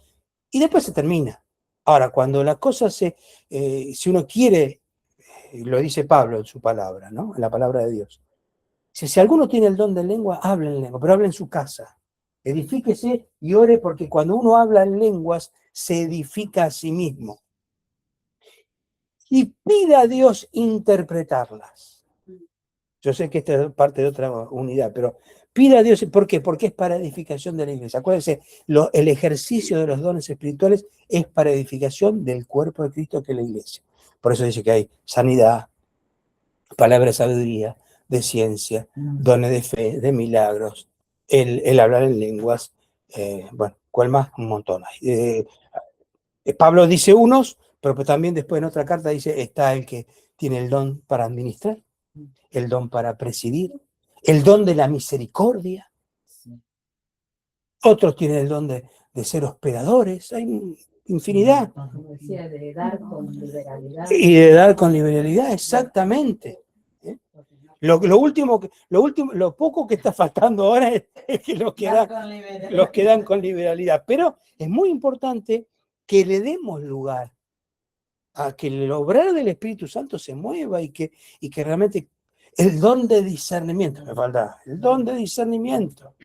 y después se termina. Ahora, cuando las cosas si uno quiere, lo dice Pablo en su palabra, en la palabra de Dios, si alguno tiene el don de lengua, hable en lengua, pero hable en su casa, edifíquese y ore, porque cuando uno habla en lenguas, se edifica a sí mismo. Y pida a Dios interpretarlas. Yo sé que esta es parte de otra unidad, pero pida a Dios, ¿por qué? Porque es para edificación de la iglesia. Acuérdense, el ejercicio de los dones espirituales es para edificación del cuerpo de Cristo, que es la iglesia. Por eso dice que hay sanidad, palabra de sabiduría, de ciencia, dones de fe, de milagros, el hablar en lenguas, bueno, ¿cuál más? Un montón hay. Pablo dice unos, pero pues también después en otra carta dice, está el que tiene el don para administrar, el don para presidir, el don de la misericordia. Otros tienen el don de ser hospedadores, hay infinidad. Como decía, de dar con liberalidad. Y de dar con liberalidad, exactamente. Lo poco que está faltando ahora es que los que dan con liberalidad. Pero es muy importante que le demos lugar a que el obrar del Espíritu Santo se mueva y que realmente el don de discernimiento, me falta, el don de discernimiento.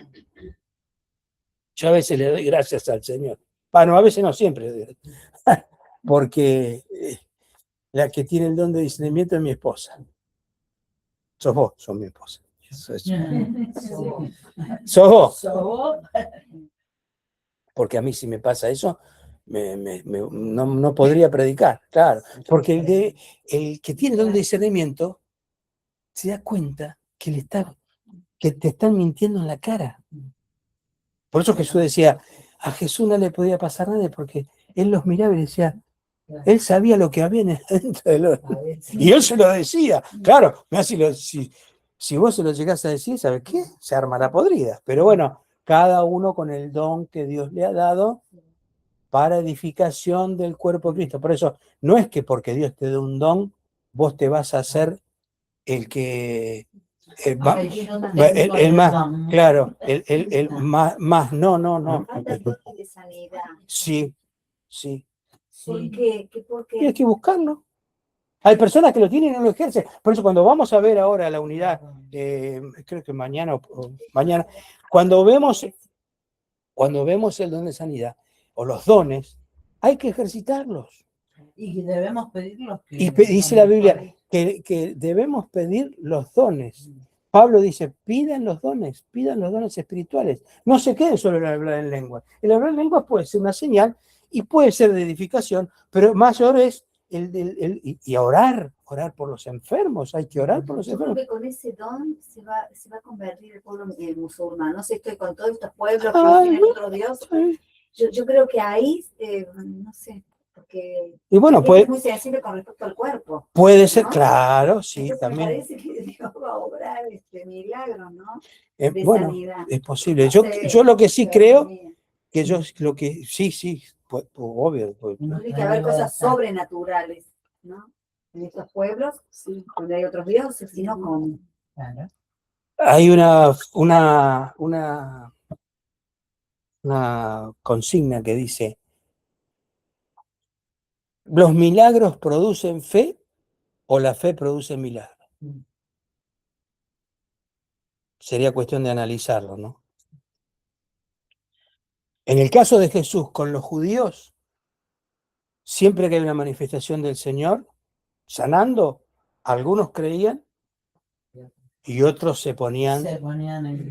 Yo a veces le doy gracias al Señor. Bueno, a veces no siempre, porque la que tiene el don de discernimiento es mi esposa. Sos vos, sos mi esposa. Sos vos. Porque a mí si me pasa eso, no podría predicar, claro. Porque el que tiene el don de discernimiento se da cuenta que te están mintiendo en la cara. Por eso Jesús decía, a Jesús no le podía pasar nada porque él los miraba y decía, él sabía lo que había dentro de los... Y él se lo decía, claro, si vos se lo llegás a decir, ¿sabes qué? Se arma la podrida. Pero bueno, cada uno con el don que Dios le ha dado para edificación del cuerpo de Cristo. Por eso, no es que porque Dios te dé un don, vos te vas a hacer el que... el más, claro, el más, no. Falta dones de sanidad. Sí. ¿Por qué? Y hay que buscarlo. Hay personas que lo tienen y no lo ejercen. Por eso cuando vamos a ver ahora la unidad, creo que mañana, cuando vemos el don de sanidad o los dones, hay que ejercitarlos. Y debemos pedirlos. Y dice la Biblia que debemos pedir los dones. Pablo dice, pidan los dones espirituales. No se queden solo en hablar en lengua. El hablar en lengua puede ser una señal y puede ser de edificación, pero mayor es y orar por los enfermos. Hay que orar por los Yo creo enfermos. que con ese don se va a convertir el pueblo musulmán. No sé, estoy con todos estos pueblos que Ay, tienen otro Dios. sí. Yo creo que ahí, no sé, porque Y bueno, es muy sensible con respecto al cuerpo. puede ser, ¿no? claro, sí, Entonces también. me parece que Dios va a obrar milagros, ¿no? De Bueno, sanidad. es posible. No Yo sé, lo que sí pero creo, mía. que sí, pues, obvio. Pues, Tiene que haber cosas sobrenaturales, ¿no? En estos pueblos, sí, donde hay otros dioses, sino como. Claro. hay una consigna que dice, ¿los milagros producen fe o la fe produce milagros? Sería cuestión de analizarlo, ¿no? En el caso de Jesús con los judíos, siempre que hay una manifestación del Señor, sanando, algunos creían y otros se ponían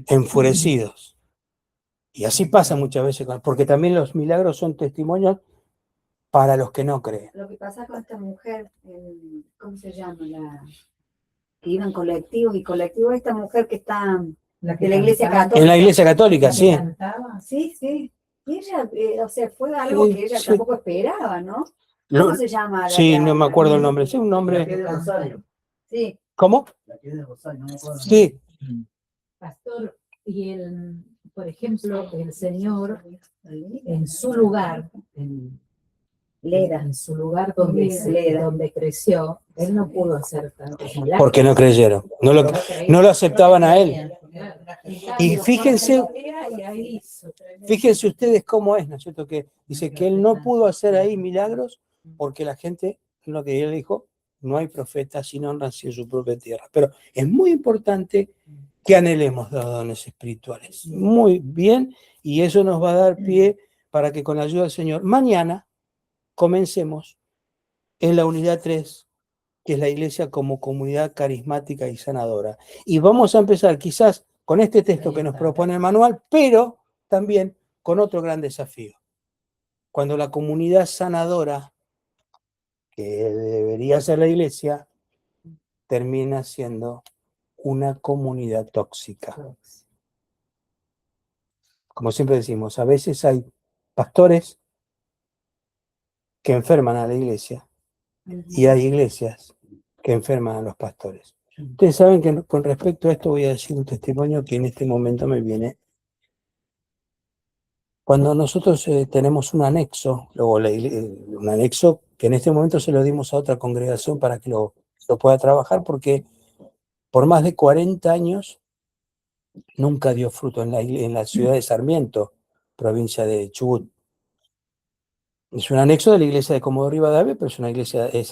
enfurecidos. Y así pasa muchas veces, porque también los milagros son testimonios para los que no creen. Lo que pasa con esta mujer, ¿cómo se llama? Que iba en colectivos, esta mujer que está de la iglesia católica. En la iglesia católica, sí. Sí. Y ella, o sea, fue algo que ella tampoco esperaba, ¿no? ¿Cómo se llama? Sí, no me acuerdo el nombre. Sí, un nombre. Sí. ¿Cómo? La que es de Rosario, no me acuerdo. Sí. Pastor, y por ejemplo, el Señor en su lugar, en su lugar donde creció, él no pudo hacer tantos milagros. Porque no creyeron, no lo aceptaban a él. Y fíjense ustedes cómo es, ¿no es cierto? Que dice que él no pudo hacer ahí milagros porque la gente, lo que él dijo, no hay profeta si no honran en su propia tierra. Pero es muy importante que anhelemos los dones espirituales. Muy bien, y eso nos va a dar pie para que con la ayuda del Señor, mañana comencemos en la unidad 3, que es la iglesia como comunidad carismática y sanadora. Y vamos a empezar quizás con este texto que nos propone el manual, pero también con otro gran desafío. Cuando la comunidad sanadora, que debería ser la iglesia, termina siendo una comunidad tóxica. Como siempre decimos, a veces hay pastores que enferman a la iglesia y hay iglesias que enferman a los pastores. Ustedes saben que con respecto a esto voy a decir un testimonio que en este momento me viene. Cuando nosotros tenemos un anexo, luego un anexo que en este momento se lo dimos a otra congregación para que lo pueda trabajar, porque por más de 40 años nunca dio fruto en la ciudad de Sarmiento, provincia de Chubut. Es un anexo de la iglesia de Comodoro Rivadavia, pero es una iglesia de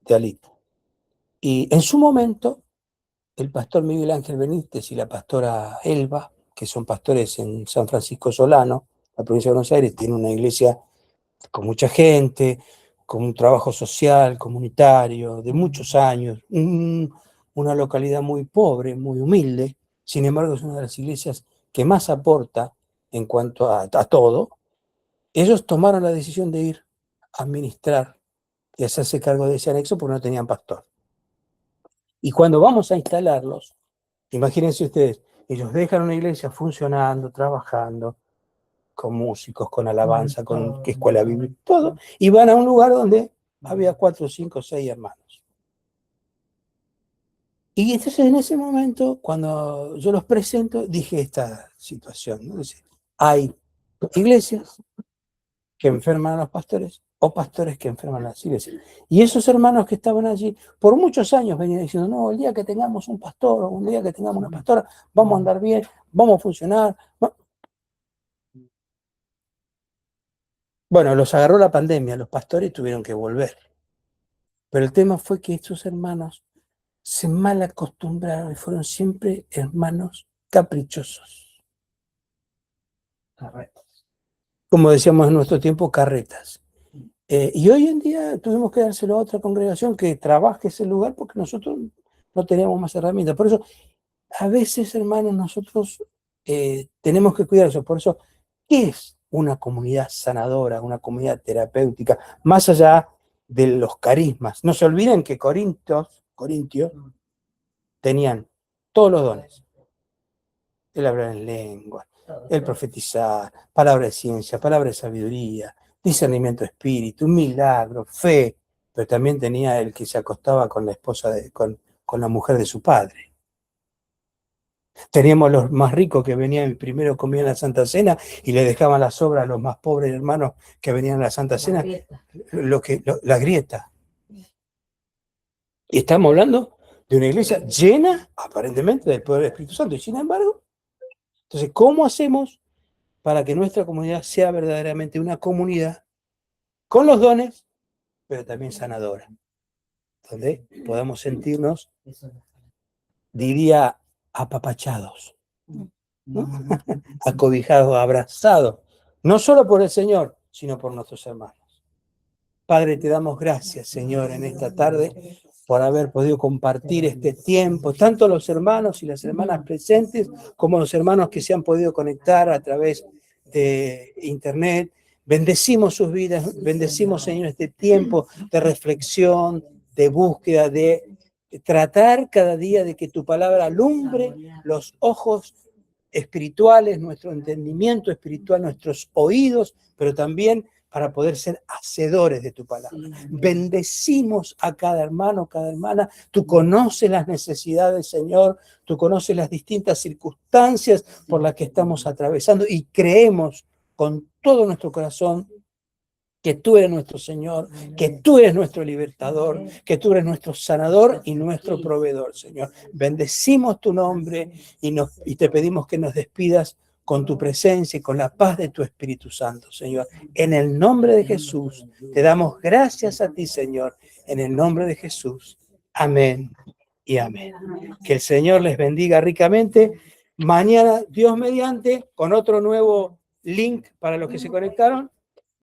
Alit. Y en su momento, el pastor Miguel Ángel Benítez y la pastora Elba, que son pastores en San Francisco Solano, la provincia de Buenos Aires, tiene una iglesia con mucha gente, con un trabajo social, comunitario, de muchos años, una localidad muy pobre, muy humilde. Sin embargo, es una de las iglesias que más aporta en cuanto a todo. Ellos tomaron la decisión de ir a administrar y hacerse cargo de ese anexo porque no tenían pastor. Y cuando vamos a instalarlos, imagínense ustedes, ellos dejan una iglesia funcionando, trabajando, con músicos, con alabanza, con escuela bíblica, todo, y van a un lugar donde había 4, 5, 6 hermanos. Y entonces en ese momento, cuando yo los presento, dije esta situación, ¿no? Dice, hay iglesias que enferman a los pastores o pastores que enferman a las iglesias. Y esos hermanos que estaban allí, por muchos años venían diciendo, no, el día que tengamos un pastor o un día que tengamos una pastora, vamos a andar bien, vamos a funcionar. Bueno, los agarró la pandemia, los pastores tuvieron que volver. Pero el tema fue que estos hermanos se mal acostumbraron y fueron siempre hermanos caprichosos. Carretas. Como decíamos en nuestro tiempo, carretas. Y hoy en día tuvimos que dárselo a otra congregación que trabaje ese lugar porque nosotros no teníamos más herramientas. Por eso, a veces, hermanos, nosotros tenemos que cuidar eso. Por eso, ¿qué es una comunidad sanadora, una comunidad terapéutica? Más allá de los carismas. No se olviden que Corintios tenían todos los dones. El hablar en lengua, el profetizar, palabra de ciencia, palabra de sabiduría, discernimiento de espíritu, milagro, fe, pero también tenía el que se acostaba con la esposa, con la mujer de su padre. Teníamos los más ricos que venían primero, comían la Santa Cena y le dejaban las sobras a los más pobres hermanos que venían a la Santa Cena, la grieta. Y estamos hablando de una iglesia llena, aparentemente, del poder del Espíritu Santo. Y sin embargo, entonces, ¿cómo hacemos para que nuestra comunidad sea verdaderamente una comunidad con los dones, pero también sanadora? Donde podamos sentirnos, diría, apapachados, ¿no? Acobijados, abrazados, no solo por el Señor, sino por nuestros hermanos. Padre, te damos gracias, Señor, en esta tarde, por haber podido compartir este tiempo, tanto los hermanos y las hermanas presentes, como los hermanos que se han podido conectar a través de internet. Bendecimos sus vidas, bendecimos, Señor, este tiempo de reflexión, de búsqueda, de tratar cada día de que tu palabra alumbre los ojos espirituales, nuestro entendimiento espiritual, nuestros oídos, pero también para poder ser hacedores de tu palabra. Bendecimos a cada hermano, cada hermana. Tú conoces las necesidades, Señor. Tú conoces las distintas circunstancias por las que estamos atravesando y creemos con todo nuestro corazón que tú eres nuestro Señor, que tú eres nuestro libertador, que tú eres nuestro sanador y nuestro proveedor, Señor. Bendecimos tu nombre y te pedimos que nos despidas con tu presencia y con la paz de tu Espíritu Santo, Señor. En el nombre de Jesús, te damos gracias a ti, Señor. En el nombre de Jesús. Amén. y amén. Que el Señor les bendiga ricamente. Mañana, Dios mediante, con otro nuevo link para los que se conectaron.